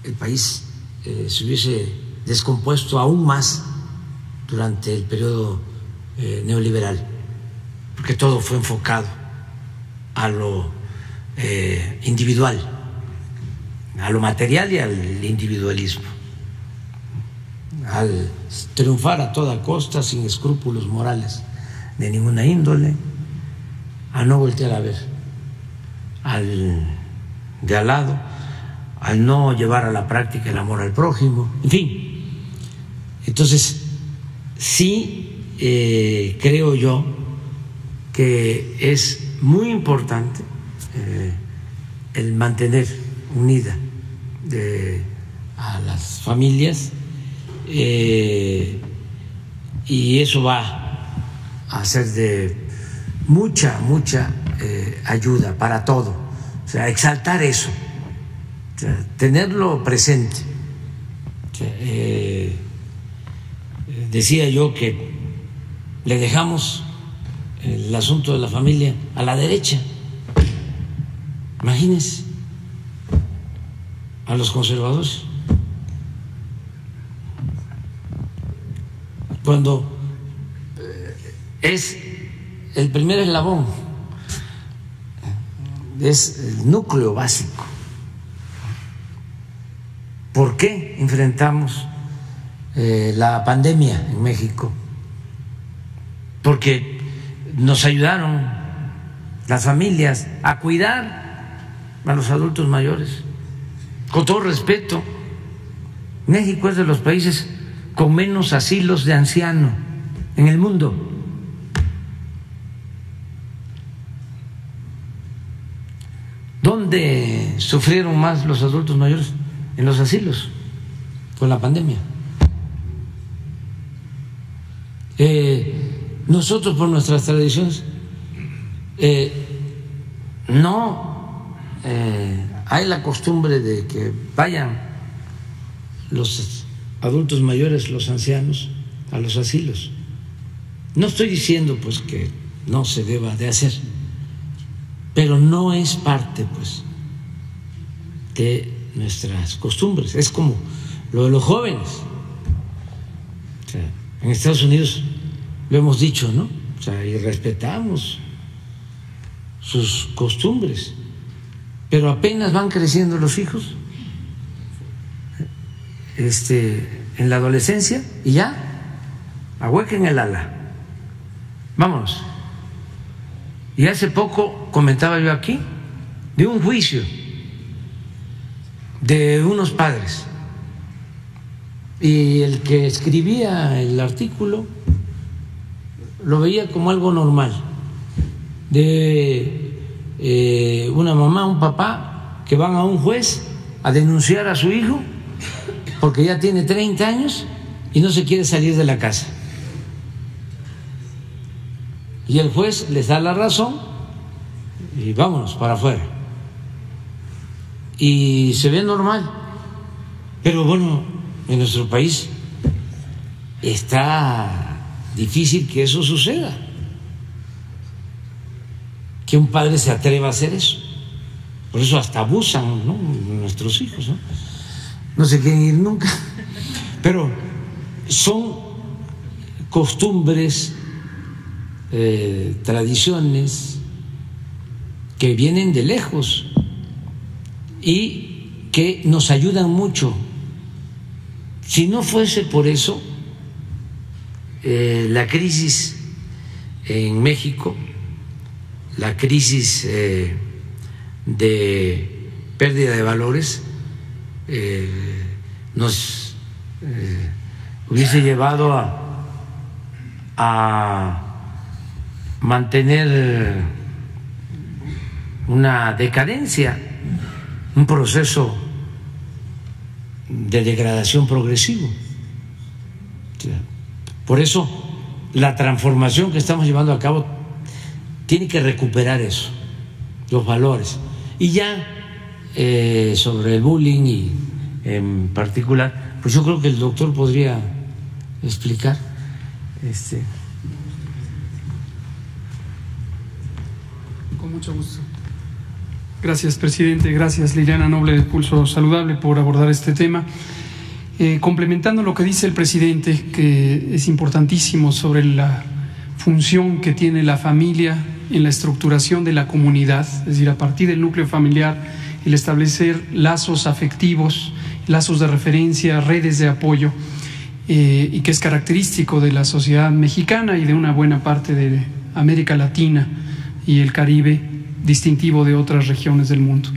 el país se hubiese descompuesto aún más durante el periodo neoliberal, porque todo fue enfocado a lo individual, a lo material y al individualismo, al triunfar a toda costa, sin escrúpulos morales de ninguna índole, a no voltear a ver al de al lado, al no llevar a la práctica el amor al prójimo, en fin. Entonces, sí, creo yo que es muy importante el mantener unida a las familias, y eso va a ser de mucha ayuda para todo. O sea, exaltar eso, o sea, tenerlo presente. O sea, decía yo que le dejamos el asunto de la familia a la derecha. Imagínense, a los conservadores, cuando es el primer eslabón, es el núcleo básico. ¿Por qué enfrentamos la pandemia en México? Porque nos ayudaron las familias a cuidar a los adultos mayores. Con todo respeto, México es de los países con menos asilos de ancianos en el mundo. ¿Dónde sufrieron más los adultos mayores? En los asilos, con la pandemia. Nosotros, por nuestras tradiciones, no hay la costumbre de que vayan los adultos mayores, los ancianos, a los asilos. No estoy diciendo pues que no se deba de hacer, pero no es parte pues de nuestras costumbres. Es como lo de los jóvenes. O sea, en Estados Unidos lo hemos dicho, ¿no? O sea, y respetamos sus costumbres, pero apenas van creciendo los hijos en la adolescencia y ya ahuequen el ala, vámonos. Y hace poco comentaba yo aquí de un juicio de unos padres, y el que escribía el artículo lo veía como algo normal, de una mamá, un papá que van a un juez a denunciar a su hijo porque ya tiene 30 años y no se quiere salir de la casa. Y el juez les da la razón y vámonos para afuera. Y se ve normal. Pero bueno, en nuestro país está difícil que eso suceda, que un padre se atreva a hacer eso. Por eso hasta abusan, ¿no?, nuestros hijos, ¿no? No se quieren ir nunca. Pero son costumbres, tradiciones que vienen de lejos y que nos ayudan mucho. Si no fuese por eso, la crisis en México, la crisis de pérdida de valores, nos hubiese llevado a mantener una decadencia, un proceso de degradación progresivo. Por eso la transformación que estamos llevando a cabo tiene que recuperar eso, los valores. Y ya sobre el bullying y en particular, pues yo creo que el doctor podría explicar. Con mucho gusto. Gracias, presidente. Gracias, Liliana Noble de Pulso Saludable, por abordar este tema. Complementando lo que dice el presidente, que es importantísimo sobre la función que tiene la familia en la estructuración de la comunidad, es decir, a partir del núcleo familiar, el establecer lazos afectivos, lazos de referencia, redes de apoyo, y que es característico de la sociedad mexicana y de una buena parte de América Latina y el Caribe, distintivo de otras regiones del mundo.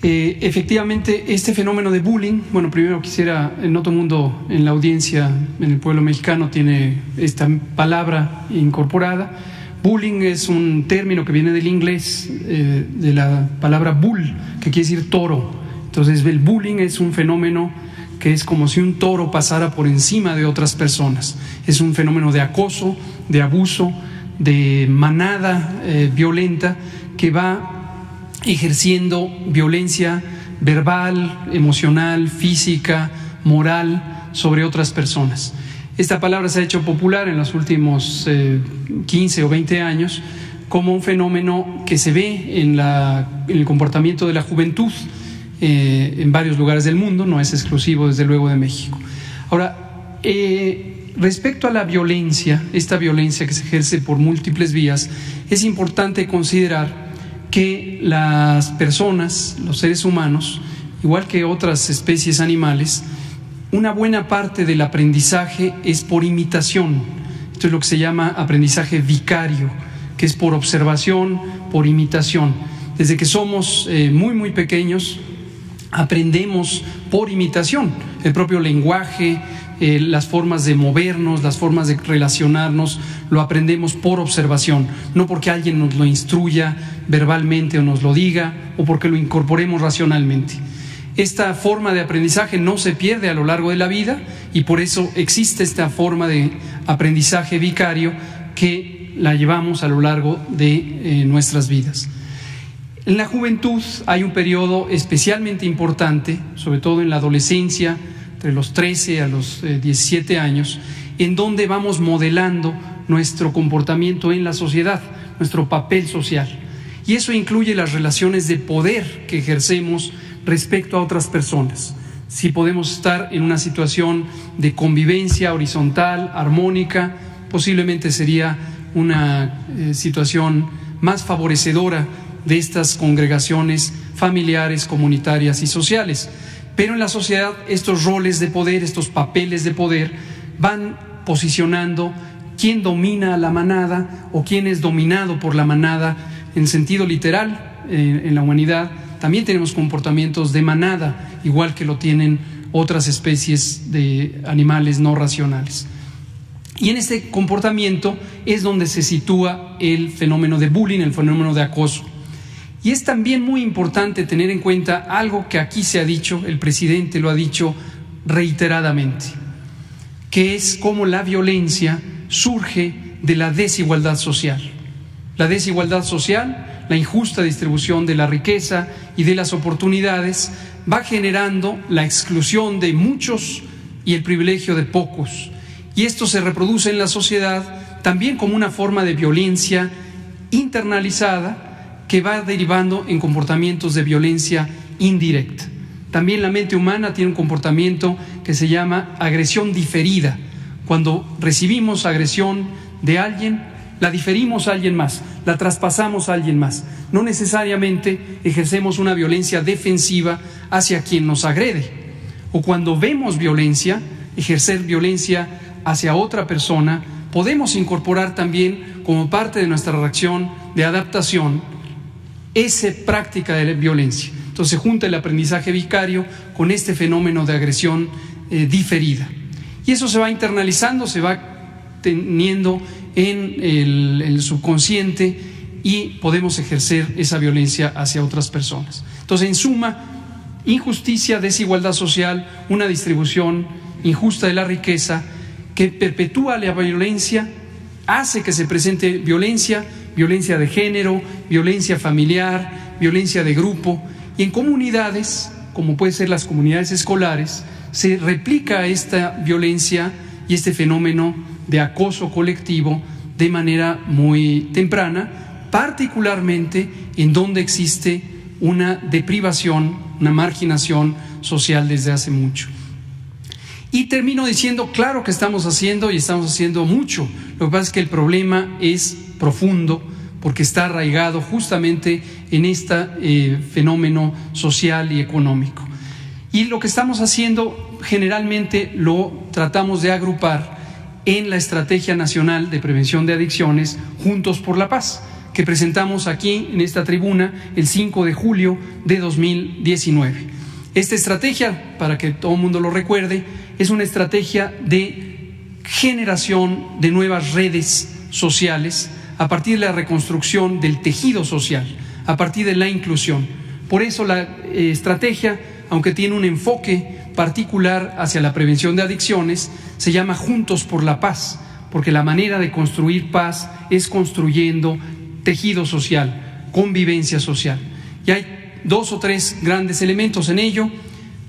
Efectivamente, este fenómeno de bullying, bueno, primero quisiera, en todo mundo en la audiencia, en el pueblo mexicano, tiene esta palabra incorporada. Bullying es un término que viene del inglés, de la palabra bull, que quiere decir toro. Entonces, el bullying es un fenómeno que es como si un toro pasara por encima de otras personas. Es un fenómeno de acoso, de abuso, de manada violenta que va ejerciendo violencia verbal, emocional, física, moral sobre otras personas. Esta palabra se ha hecho popular en los últimos 15 o 20 años como un fenómeno que se ve en el comportamiento de la juventud en varios lugares del mundo, no es exclusivo desde luego de México. Ahora, respecto a la violencia, esta violencia que se ejerce por múltiples vías, es importante considerar que las personas, los seres humanos, igual que otras especies animales, una buena parte del aprendizaje es por imitación. Esto es lo que se llama aprendizaje vicario, que es por observación, por imitación. Desde que somos muy pequeños, aprendemos por imitación. El propio lenguaje, las formas de movernos, las formas de relacionarnos, lo aprendemos por observación, no porque alguien nos lo instruya verbalmente o nos lo diga, o porque lo incorporemos racionalmente. Esta forma de aprendizaje no se pierde a lo largo de la vida y por eso existe esta forma de aprendizaje vicario que la llevamos a lo largo de nuestras vidas. En la juventud hay un periodo especialmente importante, sobre todo en la adolescencia, entre los 13 a los 17 años, en donde vamos modelando nuestro comportamiento en la sociedad, nuestro papel social. Y eso incluye las relaciones de poder que ejercemos respecto a otras personas. Si podemos estar en una situación de convivencia horizontal, armónica, posiblemente sería una situación más favorecedora de estas congregaciones familiares, comunitarias y sociales. Pero en la sociedad estos roles de poder, estos papeles de poder van posicionando quién domina a la manada o quién es dominado por la manada en sentido literal. En la humanidad también tenemos comportamientos de manada, igual que lo tienen otras especies de animales no racionales. Y en este comportamiento es donde se sitúa el fenómeno de bullying, el fenómeno de acoso. Y es también muy importante tener en cuenta algo que aquí se ha dicho, el presidente lo ha dicho reiteradamente, que es cómo la violencia surge de la desigualdad social. La desigualdad social, la injusta distribución de la riqueza y de las oportunidades, va generando la exclusión de muchos y el privilegio de pocos. y esto se reproduce en la sociedad también como una forma de violencia internalizada que va derivando en comportamientos de violencia indirecta. También la mente humana tiene un comportamiento que se llama agresión diferida. Cuando recibimos agresión de alguien, la diferimos a alguien más, la traspasamos a alguien más. No necesariamente ejercemos una violencia defensiva hacia quien nos agrede. O cuando vemos violencia, ejercer violencia hacia otra persona, podemos incorporar también como parte de nuestra reacción de adaptación esa práctica de violencia. Entonces se junta el aprendizaje vicario con este fenómeno de agresión diferida. Y eso se va internalizando, se va teniendo en el subconsciente y podemos ejercer esa violencia hacia otras personas. Entonces, en suma, injusticia, desigualdad social, una distribución injusta de la riqueza que perpetúa la violencia, hace que se presente violencia, violencia de género, violencia familiar, violencia de grupo, y en comunidades, como pueden ser las comunidades escolares, se replica esta violencia y este fenómeno de acoso colectivo de manera muy temprana, particularmente en donde existe una deprivación, una marginación social desde hace mucho. Y termino diciendo, claro que estamos haciendo y estamos haciendo mucho. Lo que pasa es que el problema es profundo porque está arraigado justamente en este fenómeno social y económico. Y lo que estamos haciendo generalmente lo tratamos de agrupar en la Estrategia Nacional de Prevención de Adicciones, Juntos por la Paz, que presentamos aquí en esta tribuna el 5 de julio de 2019. Esta estrategia, para que todo el mundo lo recuerde, es una estrategia de generación de nuevas redes sociales a partir de la reconstrucción del tejido social, a partir de la inclusión. Por eso la estrategia, aunque tiene un enfoque particular hacia la prevención de adicciones, se llama Juntos por la Paz, porque la manera de construir paz es construyendo tejido social, convivencia social. Y hay 2 o 3 grandes elementos en ello.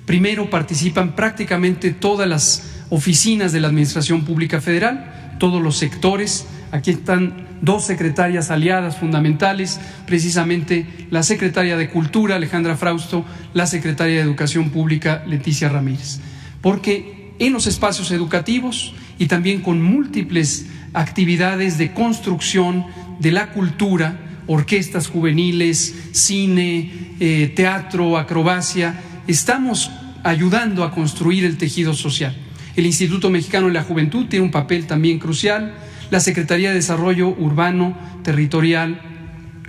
Primero, participan prácticamente todas las oficinas de la Administración Pública Federal, todos los sectores. Aquí están 2 secretarias aliadas fundamentales, precisamente la secretaria de Cultura, Alejandra Frausto, la secretaria de Educación Pública, Leticia Ramírez. Porque en los espacios educativos y también con múltiples actividades de construcción de la cultura, orquestas juveniles, cine, teatro, acrobacia, estamos ayudando a construir el tejido social. El Instituto Mexicano de la Juventud tiene un papel también crucial. La Secretaría de Desarrollo Urbano Territorial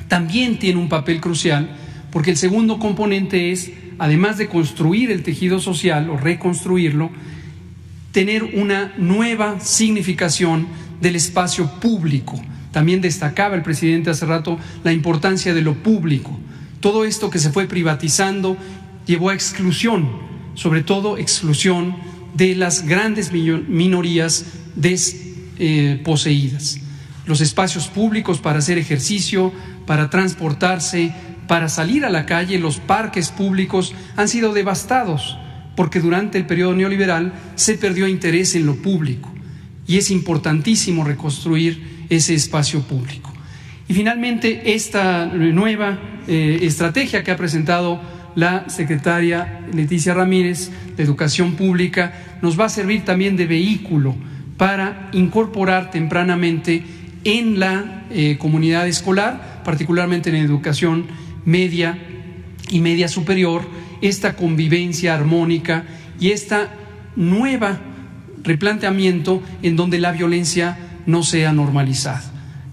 también tiene un papel crucial, porque el segundo componente es, además de construir el tejido social o reconstruirlo, tener una nueva significación del espacio público. También destacaba el presidente hace rato la importancia de lo público. Todo esto que se fue privatizando llevó a exclusión, sobre todo exclusión de las grandes minorías desposeídas. Los espacios públicos para hacer ejercicio, para transportarse, para salir a la calle, los parques públicos han sido devastados porque durante el periodo neoliberal se perdió interés en lo público y es importantísimo reconstruir ese espacio público. Y finalmente, esta nueva estrategia que ha presentado la secretaria Leticia Ramírez de Educación Pública nos va a servir también de vehículo para incorporar tempranamente en la comunidad escolar, particularmente en educación media y media superior, esta convivencia armónica y esta nueva replanteamiento en donde la violencia no sea normalizada.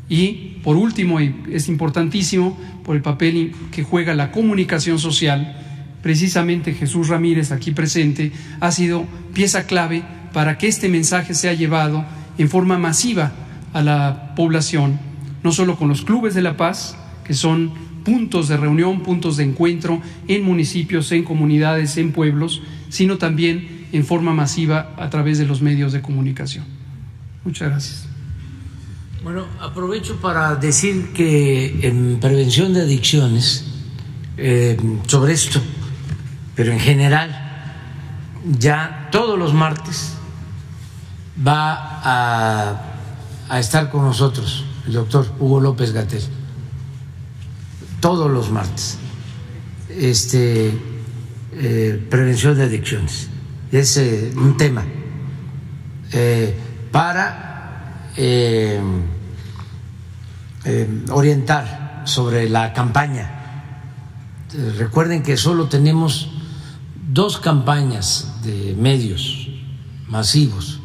Y por último, y es importantísimo por el papel que juega la comunicación social, precisamente Jesús Ramírez, aquí presente, ha sido pieza clave para que este mensaje sea llevado en forma masiva a la población, no solo con los clubes de la paz, que son puntos de reunión, puntos de encuentro en municipios, en comunidades, en pueblos, sino también en forma masiva a través de los medios de comunicación. Muchas gracias. Bueno, aprovecho para decir que en prevención de adicciones, sobre esto, pero en general, ya todos los martes va a estar con nosotros el doctor Hugo López-Gatell todos los martes. Prevención de adicciones es un tema para orientar sobre la campaña. Recuerden que solo tenemos 2 campañas de medios masivos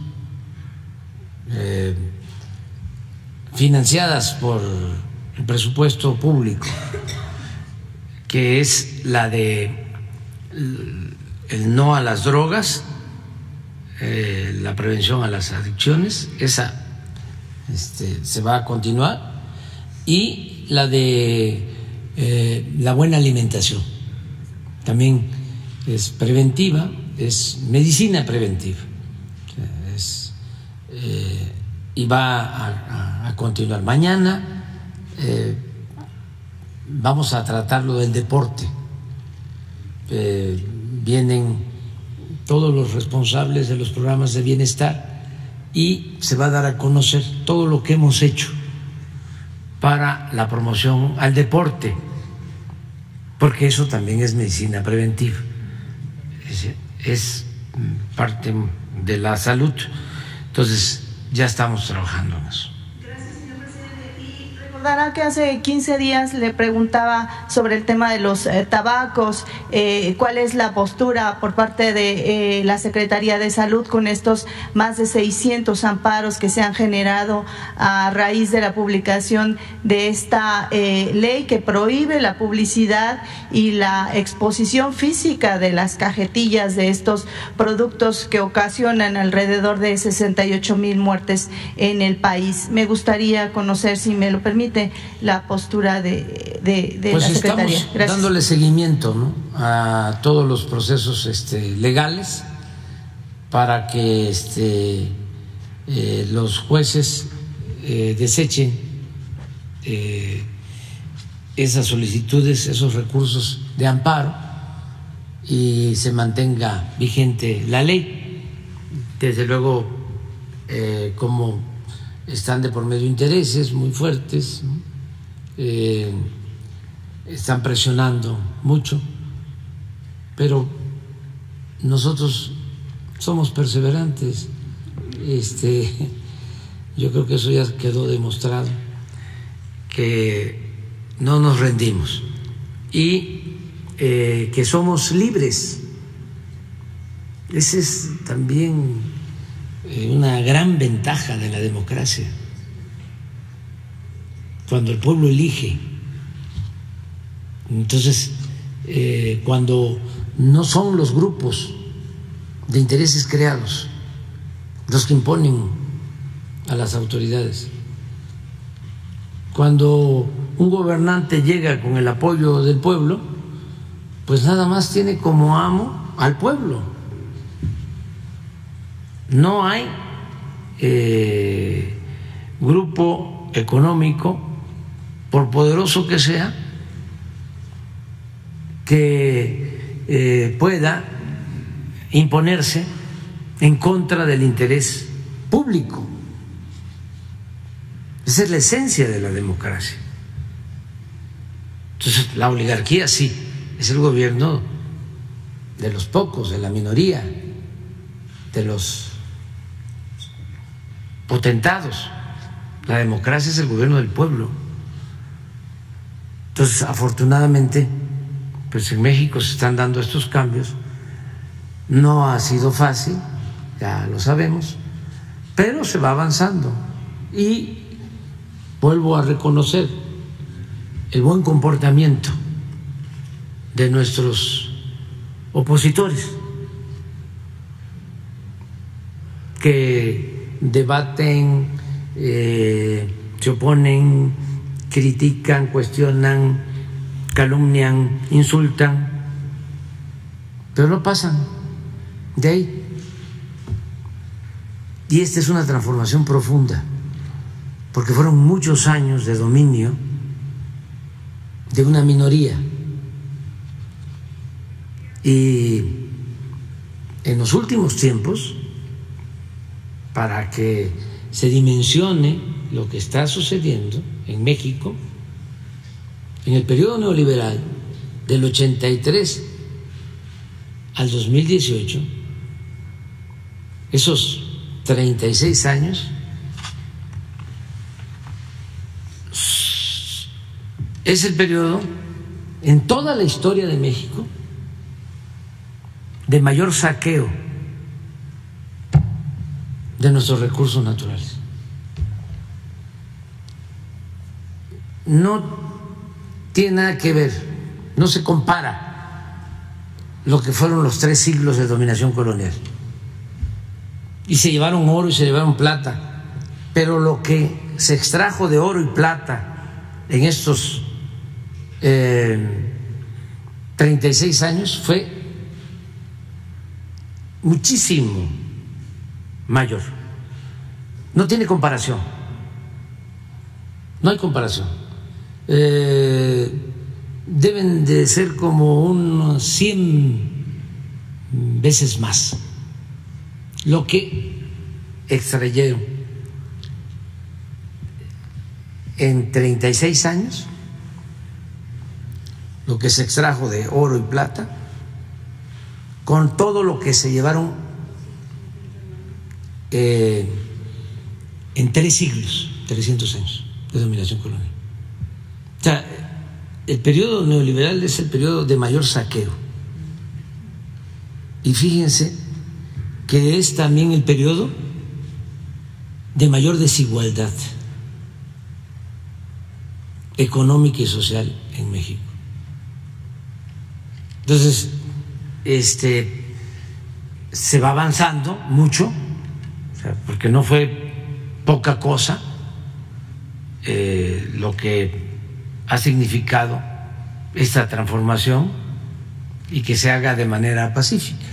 financiadas por el presupuesto público, que es la de el no a las drogas, la prevención a las adicciones, esa se va a continuar, y la de la buena alimentación, también es preventiva, es medicina preventiva, y va a continuar. Mañana vamos a tratar lo del deporte. Vienen todos los responsables de los programas de bienestar y se va a dar a conocer todo lo que hemos hecho para la promoción al deporte, porque eso también es medicina preventiva, es parte de la salud. Entonces ya estamos trabajando en eso. Recordará que hace 15 días le preguntaba sobre el tema de los tabacos, cuál es la postura por parte de la Secretaría de Salud con estos más de 600 amparos que se han generado a raíz de la publicación de esta ley que prohíbe la publicidad y la exposición física de las cajetillas de estos productos que ocasionan alrededor de 68,000 muertes en el país. Me gustaría conocer, si me lo permite, la postura de pues la Secretaría. Estamos dándole seguimiento, ¿no?, a todos los procesos legales para que los jueces desechen esas solicitudes, esos recursos de amparo y se mantenga vigente la ley. Desde luego, como están de por medio intereses muy fuertes, ¿no?, están presionando mucho, pero nosotros somos perseverantes. Yo creo que eso ya quedó demostrado, que no nos rendimos y que somos libres. Esa es también una gran ventaja de la democracia, cuando el pueblo elige. Entonces, cuando no son los grupos de intereses creados los que imponen a las autoridades, cuando un gobernante llega con el apoyo del pueblo, pues nada más tiene como amo al pueblo. No hay grupo económico, por poderoso que sea, que pueda imponerse en contra del interés público. Esa es la esencia de la democracia. Entonces, la oligarquía sí, es el gobierno de los pocos, de la minoría, de los potentados. La democracia es el gobierno del pueblo. Entonces, afortunadamente, pues en México se están dando estos cambios. No ha sido fácil, ya lo sabemos, pero se va avanzando. Y vuelvo a reconocer el buen comportamiento de nuestros opositores, que debaten, se oponen, critican, cuestionan, calumnian, insultan, pero no pasan de ahí. Y esta es una transformación profunda, porque fueron muchos años de dominio de una minoría. Y en los últimos tiempos para que se dimensione lo que está sucediendo en México en el periodo neoliberal del 83 al 2018, esos 36 años, es el periodo en toda la historia de México de mayor saqueo de nuestros recursos naturales. No tiene nada que ver, no se compara lo que fueron los 3 siglos de dominación colonial. Y se llevaron oro y se llevaron plata, pero lo que se extrajo de oro y plata en estos 36 años fue muchísimo mayor. No tiene comparación, no hay comparación. Deben de ser como unos 100 veces más lo que extrayeron en 36 años, lo que se extrajo de oro y plata, con todo lo que se llevaron en 3 siglos, 300 años de dominación colonial. O sea, el periodo neoliberal es el periodo de mayor saqueo. Y fíjense que es también el periodo de mayor desigualdad económica y social en México. Entonces, se va avanzando mucho, o sea, porque no fue poca cosa lo que ha significado esta transformación y que se haga de manera pacífica.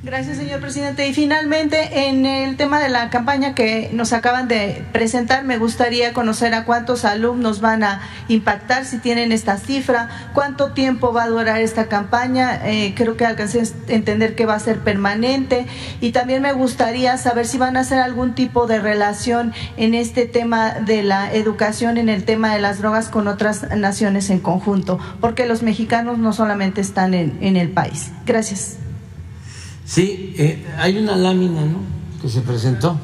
Gracias, señor presidente. Y finalmente, en el tema de la campaña que nos acaban de presentar, me gustaría conocer a cuántos alumnos van a impactar, si tienen esta cifra, cuánto tiempo va a durar esta campaña. Creo que alcancé a entender que va a ser permanente, y también me gustaría saber si van a hacer algún tipo de relación en este tema de la educación, en el tema de las drogas, con otras naciones en conjunto, porque los mexicanos no solamente están en el país. Gracias. Sí, hay una lámina, ¿no?, que se presentó.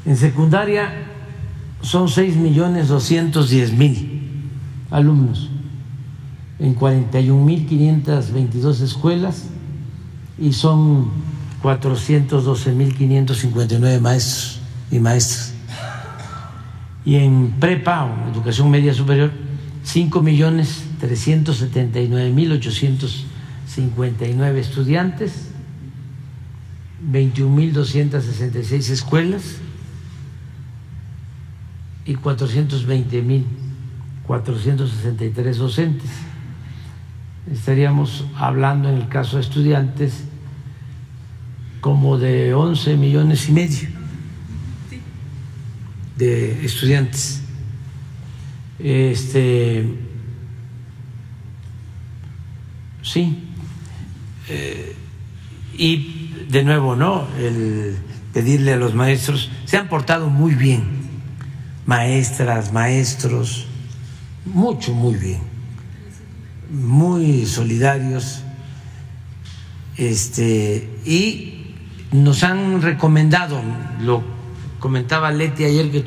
En secundaria son 6.210.000 alumnos en 41.522 escuelas, y son 412.559 maestros y maestras. Y en prepa o educación media superior, 5.379.859 estudiantes, 21.266 escuelas y 420.463 docentes. Estaríamos hablando, en el caso de estudiantes, como de 11,5 millones de estudiantes. Sí, y de nuevo, ¿no?, el pedirle a los maestros, se han portado muy bien, maestras, maestros, muy bien, muy solidarios, y nos han recomendado, lo comentaba Leti ayer que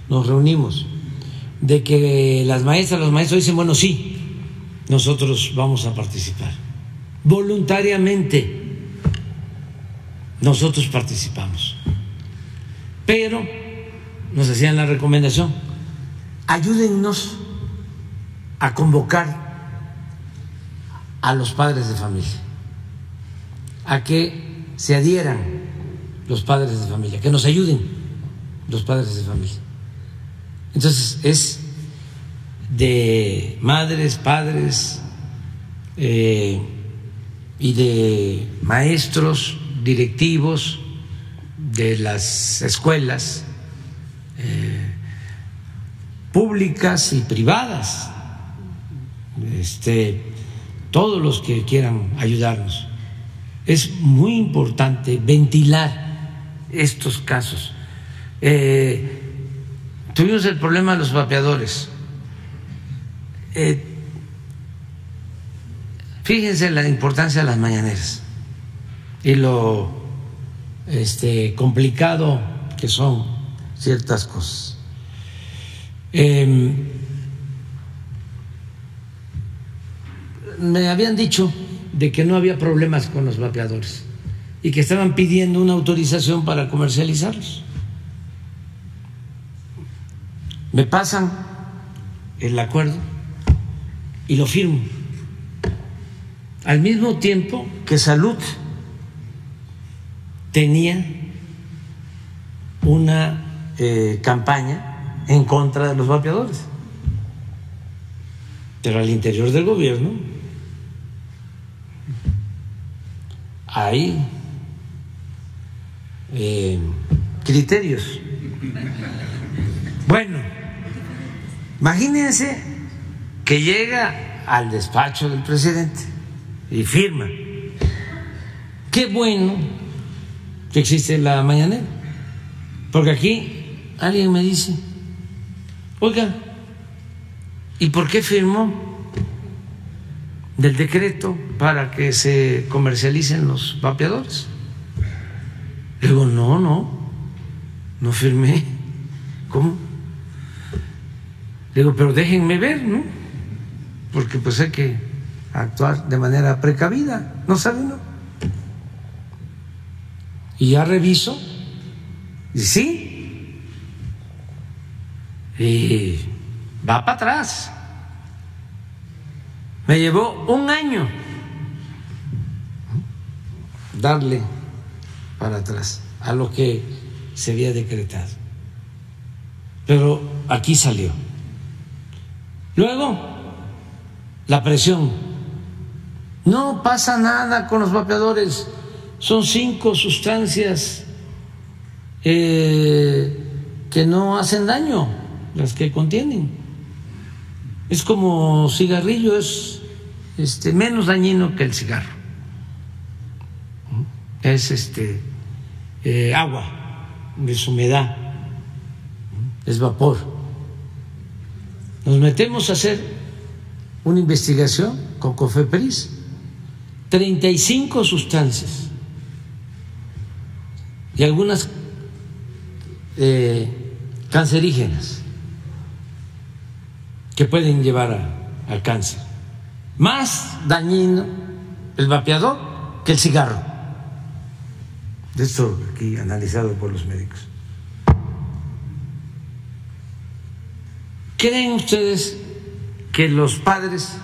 nos reunimos, de que las maestras, los maestros dicen, bueno, sí, nosotros vamos a participar. Voluntariamente nosotros participamos. Pero nos hacían la recomendación, ayúdennos a convocar a los padres de familia, a que se adhieran los padres de familia, que nos ayuden los padres de familia. Entonces es de madres, padres y de maestros, directivos de las escuelas públicas y privadas, todos los que quieran ayudarnos Es muy importante ventilar estos casos. Tuvimos el problema de los vapeadores. Fíjense la importancia de las mañaneras y lo complicado que son ciertas cosas. Me habían dicho de que no había problemas con los vapeadores y que estaban pidiendo una autorización para comercializarlos. Me pasan el acuerdo y lo firmo. Al mismo tiempo que Salud tenía una campaña en contra de los vapeadores, pero al interior del gobierno hay criterios. Bueno, imagínense que llega al despacho del presidente y firma. Qué bueno que existe la mañanera, porque aquí alguien me dice: oiga, ¿y por qué firmó del decreto para que se comercialicen los vapeadores? Le digo: no firmé. ¿Cómo? Le digo: pero déjenme ver, ¿no? Porque pues hay que actuar de manera precavida, ¿no sabe uno? Y ya reviso, y sí, y va para atrás. Me llevó un año darle para atrás a lo que se había decretado, pero aquí salió. Luego, la presión. No pasa nada con los vapeadores, son 5 sustancias que no hacen daño, las que contienen. Es como cigarrillo, es menos dañino que el cigarro. Es agua, es humedad, es vapor. Nos metemos a hacer una investigación con COFEPRIS, 35 sustancias y algunas cancerígenas que pueden llevar al cáncer. Más dañino el vapeador que el cigarro. Esto aquí analizado por los médicos. ¿Creen ustedes que los padres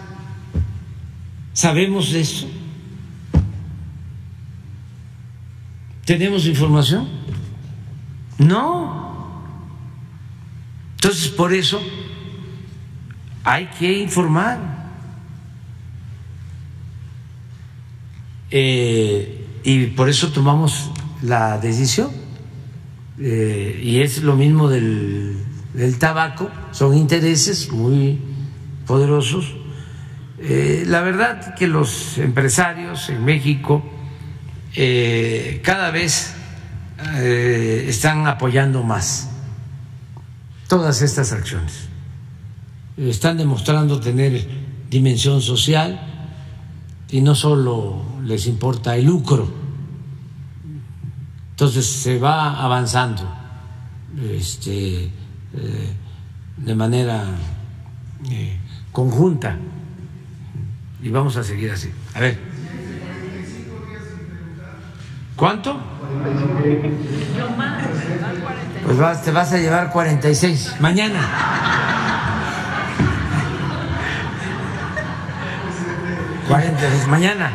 sabemos de esto? ¿Tenemos información? No. Entonces, por eso hay que informar. Y por eso tomamos la decisión. Y es lo mismo del tabaco, son intereses muy poderosos. La verdad que los empresarios en México cada vez están apoyando más todas estas acciones. Están demostrando tener dimensión social y no solo les importa el lucro. Entonces se va avanzando de manera conjunta y vamos a seguir así. A ver, ¿cuánto? Pues te vas a llevar 46 mañana. 46 mañana.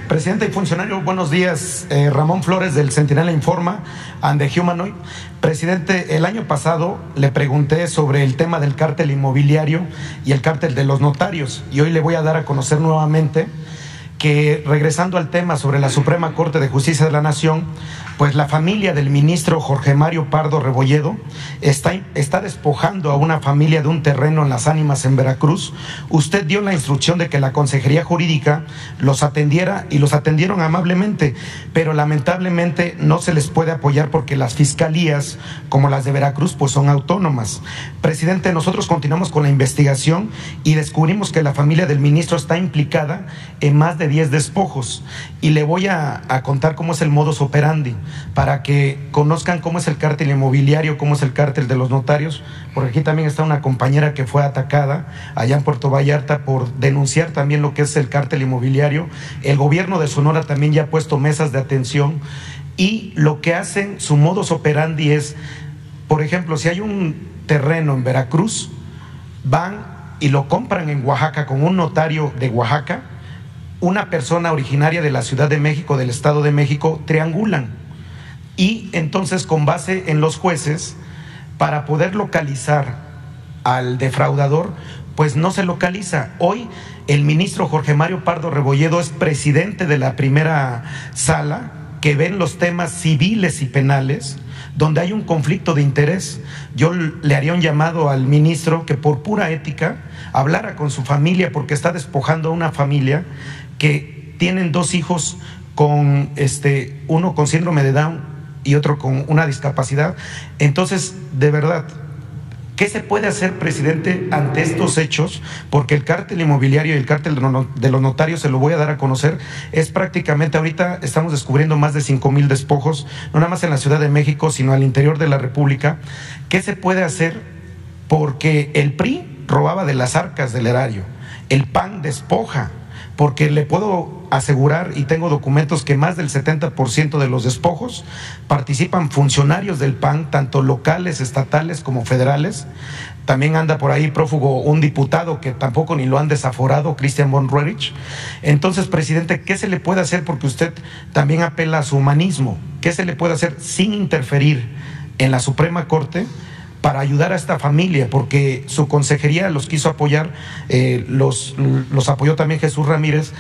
Presidente y funcionario, buenos días. Ramón Flores del Centinela Informa and the Humanoid. Presidente, el año pasado le pregunté sobre el tema del cártel inmobiliario y el cártel de los notarios, y hoy le voy a dar a conocer nuevamente que, regresando al tema sobre la Suprema Corte de Justicia de la Nación, pues la familia del ministro Jorge Mario Pardo Rebolledo está despojando a una familia de un terreno en Las Ánimas, en Veracruz. Usted dio la instrucción de que la Consejería Jurídica los atendiera y los atendieron amablemente, pero lamentablemente no se les puede apoyar porque las fiscalías, como las de Veracruz, pues son autónomas. Presidente, nosotros continuamos con la investigación y descubrimos que la familia del ministro está implicada en más de 10 despojos, y le voy a contar cómo es el modus operandi, para que conozcan cómo es el cártel inmobiliario, cómo es el cártel de los notarios, porque aquí también está una compañera que fue atacada allá en Puerto Vallarta por denunciar también lo que es el cártel inmobiliario. El gobierno de Sonora también ya ha puesto mesas de atención, y lo que hacen, su modus operandi es, por ejemplo, si hay un terreno en Veracruz, van y lo compran en Oaxaca con un notario de Oaxaca, una persona originaria de la Ciudad de México, del Estado de México, triangulan. Y entonces, con base en los jueces, para poder localizar al defraudador, pues no se localiza. Hoy el ministro Jorge Mario Pardo Rebolledo es presidente de la primera sala que ven los temas civiles y penales, donde hay un conflicto de interés. Yo le haría un llamado al ministro que, por pura ética, hablara con su familia, porque está despojando a una familia que tienen 2 hijos con uno con síndrome de Down y otro con una discapacidad. Entonces, de verdad, ¿qué se puede hacer, presidente, ante estos hechos? Porque el cártel inmobiliario y el cártel de los notarios, se lo voy a dar a conocer, es prácticamente, ahorita estamos descubriendo más de 5,000 despojos, no nada más en la Ciudad de México, sino al interior de la República. ¿Qué se puede hacer? Porque el PRI robaba de las arcas del erario, el PAN despoja, porque le puedo asegurar, y tengo documentos, que más del 70% de los despojos participan funcionarios del PAN, tanto locales, estatales como federales. También anda por ahí prófugo un diputado que tampoco ni lo han desaforado, Christian von Roerich. Entonces, presidente, ¿qué se le puede hacer? Porque usted también apela a su humanismo. ¿Qué se le puede hacer sin interferir en la Suprema Corte para ayudar a esta familia? Porque su consejería los quiso apoyar, los apoyó también Jesús Ramírez,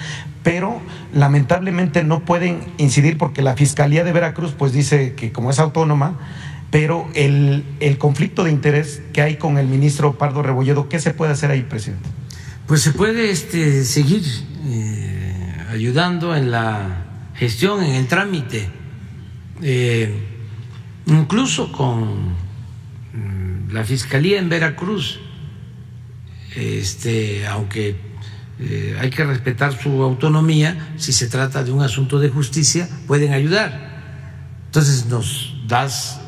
pero lamentablemente no pueden incidir porque la Fiscalía de Veracruz pues dice que como es autónoma, pero el conflicto de interés que hay con el ministro Pardo Rebolledo, ¿qué se puede hacer ahí, presidente? Pues se puede seguir ayudando en la gestión, en el trámite, incluso con la Fiscalía en Veracruz, aunque hay que respetar su autonomía, si se trata de un asunto de justicia, pueden ayudar. Entonces nos das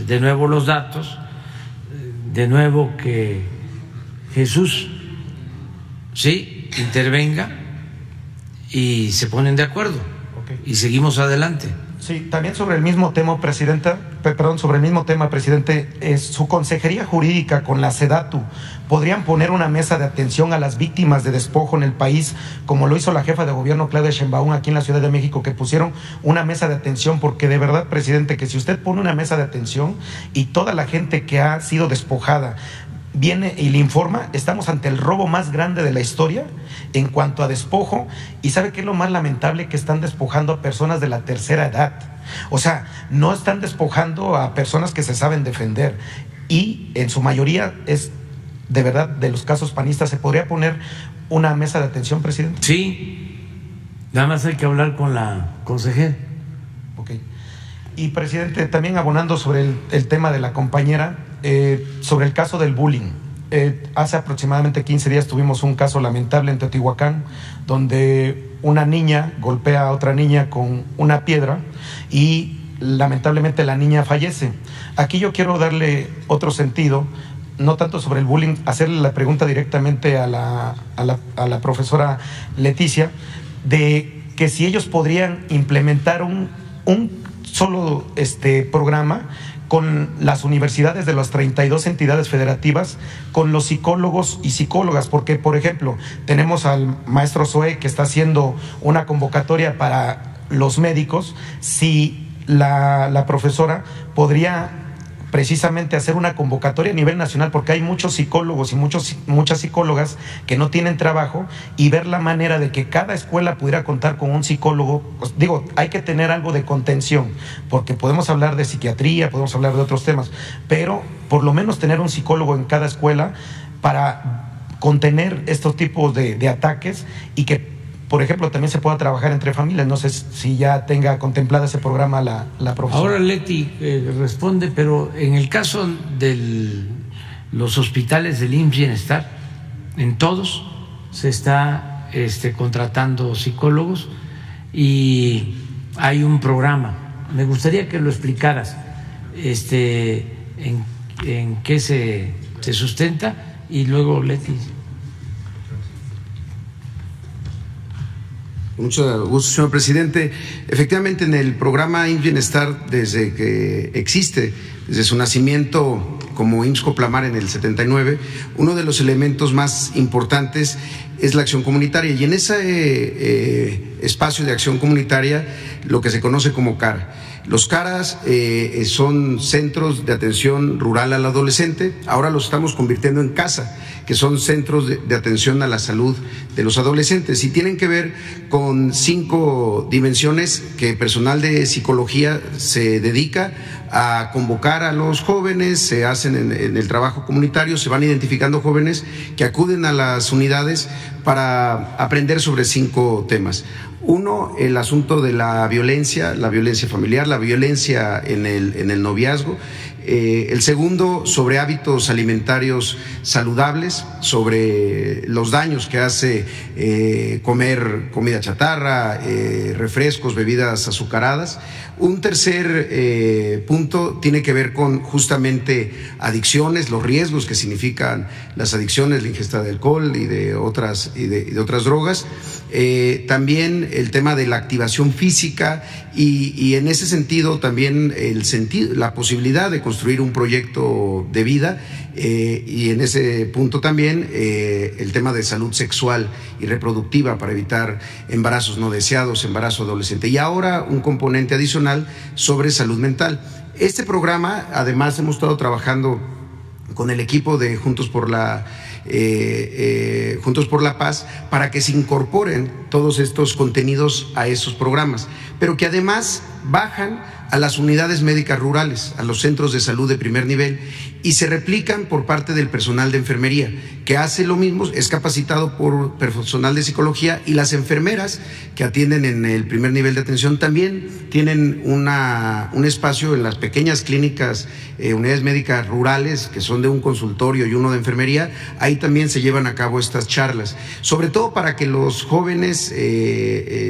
de nuevo los datos, de nuevo que Jesús intervenga y se ponen de acuerdo, y seguimos adelante. Sí, también sobre el mismo tema, presidente, su consejería jurídica con la SEDATU podrían poner una mesa de atención a las víctimas de despojo en el país, como lo hizo la jefa de gobierno Claudia Sheinbaum aquí en la Ciudad de México, que pusieron una mesa de atención, porque de verdad, presidente, que si usted pone una mesa de atención y toda la gente que ha sido despojada viene y le informa, estamos ante el robo más grande de la historia en cuanto a despojo. Y ¿sabe qué es lo más lamentable? Que están despojando a personas de la tercera edad. O sea, no están despojando a personas que se saben defender, y en su mayoría es de verdad de los casos panistas. ¿Se podría poner una mesa de atención, presidente? Sí, nada más hay que hablar con la consejera. Ok. Y, presidente, también abonando sobre el tema de la compañera, sobre el caso del bullying. Hace aproximadamente 15 días tuvimos un caso lamentable en Teotihuacán, donde una niña golpea a otra niña con una piedra y lamentablemente la niña fallece. Aquí yo quiero darle otro sentido, no tanto sobre el bullying, hacerle la pregunta directamente a la profesora Leticia, de que si ellos podrían implementar un solo programa con las universidades de las 32 entidades federativas, con los psicólogos y psicólogas, porque, por ejemplo, tenemos al maestro Zoe que está haciendo una convocatoria para los médicos. Si la profesora podría precisamente hacer una convocatoria a nivel nacional, porque hay muchos psicólogos y muchas psicólogas que no tienen trabajo, y ver la manera de que cada escuela pudiera contar con un psicólogo. Pues, digo, hay que tener algo de contención, porque podemos hablar de psiquiatría, podemos hablar de otros temas, pero por lo menos tener un psicólogo en cada escuela para contener estos tipos de ataques, y que, por ejemplo, también se pueda trabajar entre familias. No sé si ya tenga contemplado ese programa la profesora. Ahora Leti responde, pero en el caso de los hospitales del IMSS Bienestar, en todos se está contratando psicólogos, y hay un programa. Me gustaría que lo explicaras en qué se sustenta, y luego Leti. Mucho gusto, señor presidente. Efectivamente, en el programa IMSS Bienestar, desde que existe, desde su nacimiento como IMSS Coplamar en el 79, uno de los elementos más importantes es la acción comunitaria, y en ese espacio de acción comunitaria, lo que se conoce como CARA. Los CARAs son centros de atención rural al adolescente. Ahora los estamos convirtiendo en CASA, que son centros de atención a la salud de los adolescentes, y tienen que ver con 5 dimensiones que personal de psicología se dedica a convocar a los jóvenes. Se hacen en el trabajo comunitario, se van identificando jóvenes que acuden a las unidades para aprender sobre 5 temas. Uno, el asunto de la violencia familiar, la violencia en el noviazgo. El segundo, sobre hábitos alimentarios saludables, sobre los daños que hace comer comida chatarra, refrescos, bebidas azucaradas. Un tercer punto tiene que ver con justamente adicciones, los riesgos que significan las adicciones, la ingesta de alcohol y de otras drogas. También el tema de la activación física, y en ese sentido también la posibilidad de construir un proyecto de vida, y en ese punto también el tema de salud sexual y reproductiva para evitar embarazos no deseados, embarazo adolescente, y ahora un componente adicional sobre salud mental. Este programa, además, hemos estado trabajando con el equipo de Juntos por la Paz, para que se incorporen todos estos contenidos a esos programas, pero que además bajan a las unidades médicas rurales, a los centros de salud de primer nivel, y se replican por parte del personal de enfermería, que hace lo mismo, es capacitado por personal de psicología, y las enfermeras que atienden en el primer nivel de atención también tienen un espacio en las pequeñas clínicas, unidades médicas rurales, que son de un consultorio y uno de enfermería. Ahí también se llevan a cabo estas charlas, sobre todo para que los jóvenes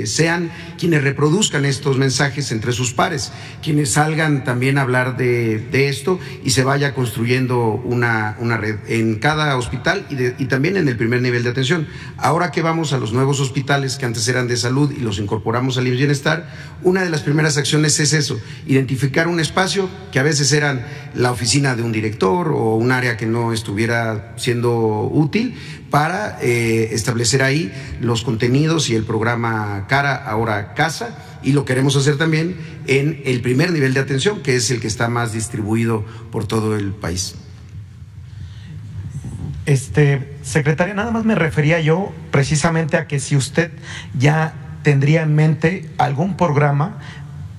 sean quienes reproduzcan estos mensajes entre sus pares, quienes salgan también a hablar de esto, y se vaya construyendo una red en cada hospital y también en el primer nivel de atención. Ahora que vamos a los nuevos hospitales que antes eran de salud y los incorporamos al IMSS Bienestar, una de las primeras acciones es eso: identificar un espacio que a veces eran la oficina de un director o un área que no estuviera siendo útil, para establecer ahí los contenidos y el programa CARA, ahora CASA, y lo queremos hacer también en el primer nivel de atención, que es el que está más distribuido por todo el país. Secretaria, nada más me refería yo precisamente a que si usted ya tendría en mente algún programa,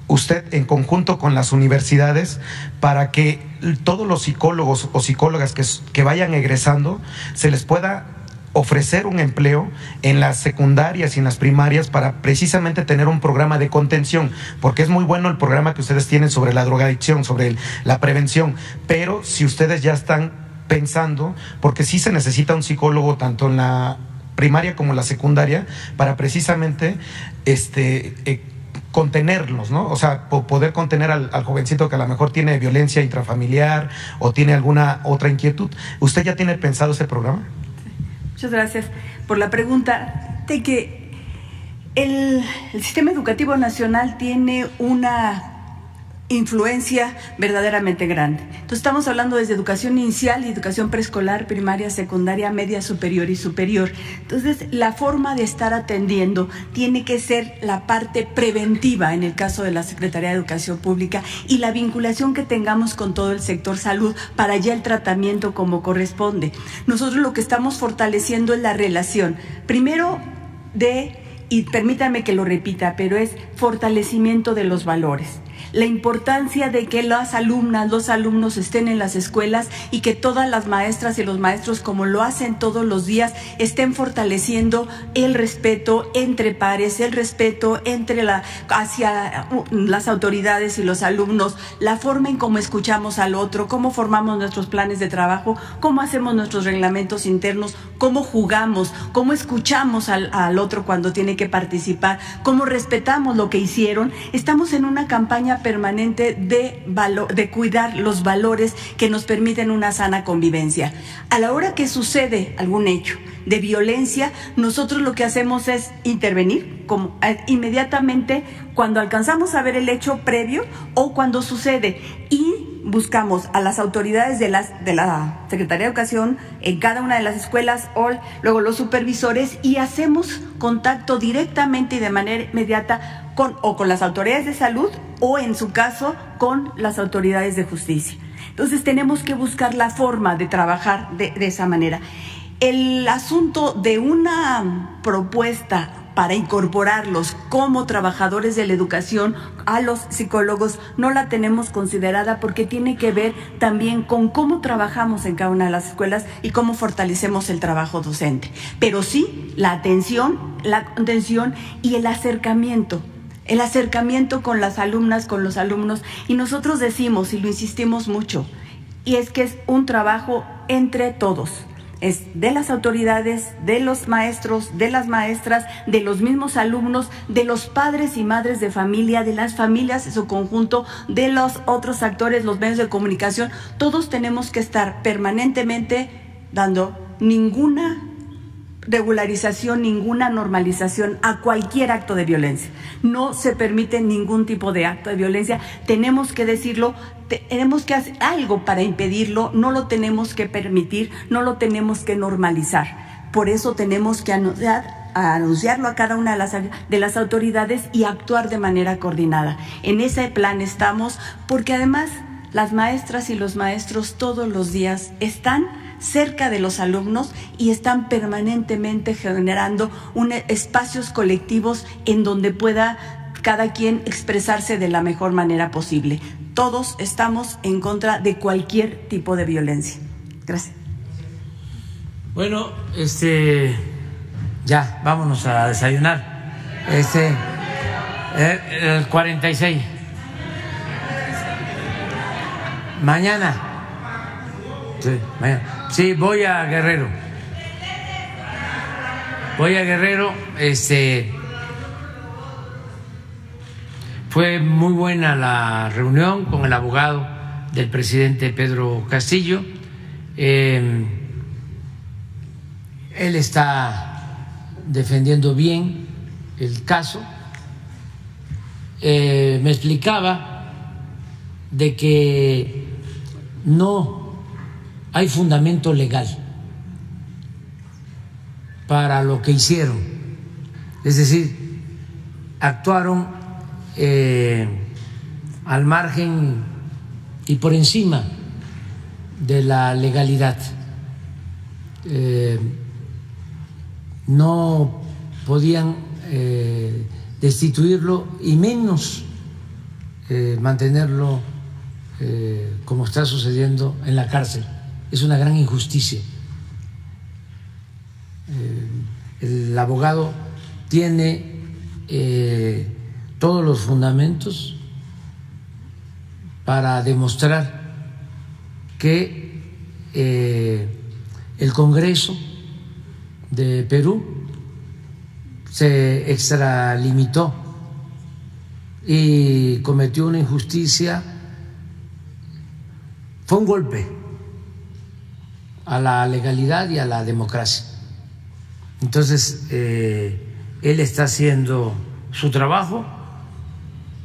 usted en conjunto con las universidades, para que todos los psicólogos o psicólogas que vayan egresando se les pueda ofrecer un empleo en las secundarias y en las primarias, para precisamente tener un programa de contención, porque es muy bueno el programa que ustedes tienen sobre la drogadicción, sobre la prevención, pero si ustedes ya están pensando, porque sí se necesita un psicólogo tanto en la primaria como en la secundaria, para precisamente contenerlos, ¿no? O sea, poder contener al jovencito que a lo mejor tiene violencia intrafamiliar o tiene alguna otra inquietud. ¿Usted ya tiene pensado ese programa? Muchas gracias por la pregunta. De que el sistema educativo nacional tiene una influencia verdaderamente grande. Entonces estamos hablando desde educación inicial y educación preescolar, primaria, secundaria, media, superior y superior. Entonces la forma de estar atendiendo tiene que ser la parte preventiva en el caso de la Secretaría de Educación Pública y la vinculación que tengamos con todo el sector salud para ya el tratamiento como corresponde. Nosotros lo que estamos fortaleciendo es la relación, primero y permítanme que lo repita, pero es fortalecimiento de los valores. La importancia de que las alumnas, los alumnos estén en las escuelas y que todas las maestras y los maestros, como lo hacen todos los días, estén fortaleciendo el respeto entre pares, el respeto hacia las autoridades y los alumnos, la forma en cómo escuchamos al otro, cómo formamos nuestros planes de trabajo, cómo hacemos nuestros reglamentos internos, cómo jugamos, cómo escuchamos al otro cuando tiene que participar, cómo respetamos lo que hicieron. Estamos en una campaña permanente de cuidar los valores que nos permiten una sana convivencia. A la hora que sucede algún hecho de violencia, nosotros lo que hacemos es intervenir inmediatamente cuando alcanzamos a ver el hecho previo o cuando sucede, y buscamos a las autoridades de la Secretaría de Educación en cada una de las escuelas o luego los supervisores, y hacemos contacto directamente y de manera inmediata con las autoridades de salud o, en su caso, con las autoridades de justicia. Entonces tenemos que buscar la forma de trabajar de esa manera. El asunto de una propuesta para incorporarlos como trabajadores de la educación a los psicólogos no la tenemos considerada, porque tiene que ver también con cómo trabajamos en cada una de las escuelas y cómo fortalecemos el trabajo docente. Pero sí, la contención y el acercamiento con las alumnas, con los alumnos. Y nosotros decimos, y lo insistimos mucho, y es que es un trabajo entre todos. Es de las autoridades, de los maestros, de las maestras, de los mismos alumnos, de los padres y madres de familia, de las familias en su conjunto, de los otros actores, los medios de comunicación. Todos tenemos que estar permanentemente dando ninguna regularización, ninguna normalización a cualquier acto de violencia. No se permite ningún tipo de acto de violencia. Tenemos que decirlo, tenemos que hacer algo para impedirlo, no lo tenemos que permitir, no lo tenemos que normalizar. Por eso tenemos que anunciarlo a cada una de las autoridades y actuar de manera coordinada. En ese plan estamos, porque además las maestras y los maestros todos los días están cerca de los alumnos y están permanentemente generando espacios colectivos en donde pueda cada quien expresarse de la mejor manera posible. Todos estamos en contra de cualquier tipo de violencia. Gracias. Bueno, ya, vámonos a desayunar. El 46. Mañana. Sí, mañana. Sí, voy a Guerrero. Fue muy buena la reunión con el abogado del presidente Pedro Castillo. Él está defendiendo bien el caso. Me explicaba de que no hay fundamento legal para lo que hicieron, es decir, actuaron al margen y por encima de la legalidad. No podían destituirlo y menos mantenerlo como está sucediendo en la cárcel. Es una gran injusticia. El abogado tiene todos los fundamentos para demostrar que el Congreso de Perú se extralimitó y cometió una injusticia. Fue un golpe a la legalidad y a la democracia. Entonces, él está haciendo su trabajo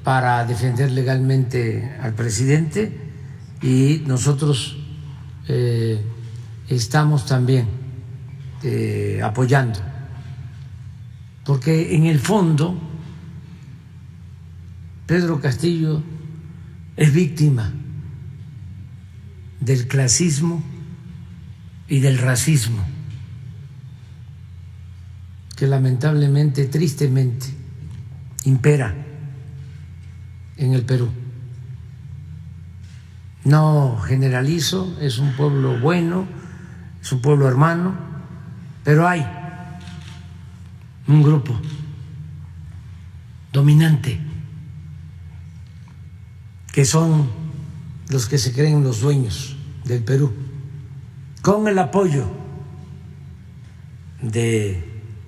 para defender legalmente al presidente y nosotros estamos también apoyando, porque en el fondo Pedro Castillo es víctima del clasismo y del racismo que lamentablemente, tristemente, impera en el Perú. No generalizo, es un pueblo bueno, es un pueblo hermano, pero hay un grupo dominante que son los que se creen los dueños del Perú, con el apoyo del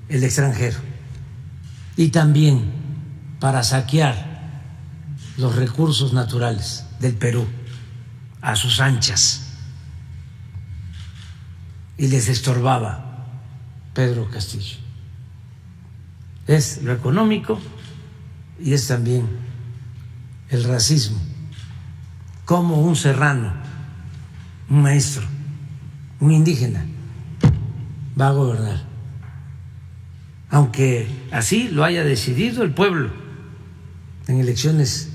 extranjero y también para saquear los recursos naturales del Perú a sus anchas, y les estorbaba Pedro Castillo. Es lo económico y es también el racismo. Como un serrano, un maestro, un indígena va a gobernar, aunque así lo haya decidido el pueblo en elecciones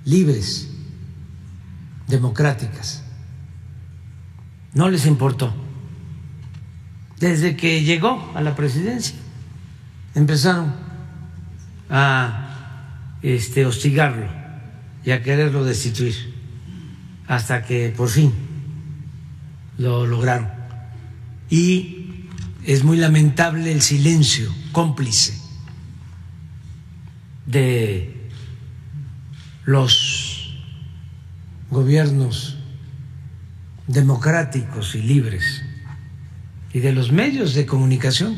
libres, democráticas. No les importó. Desde que llegó a la presidencia empezaron a hostigarlo y a quererlo destituir, hasta que por fin lo lograron. Y es muy lamentable el silencio cómplice de los gobiernos democráticos y libres y de los medios de comunicación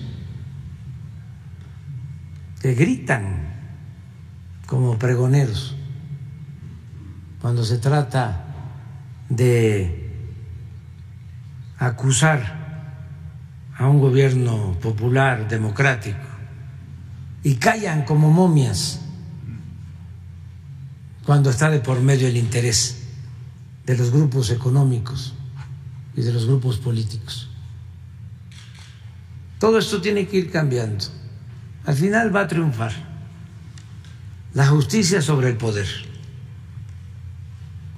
que gritan como pregoneros cuando se trata de acusar a un gobierno popular, democrático, y callan como momias cuando está de por medio el interés de los grupos económicos y de los grupos políticos. Todo esto tiene que ir cambiando. Al final va a triunfar la justicia sobre el poder.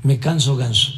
Me canso ganso.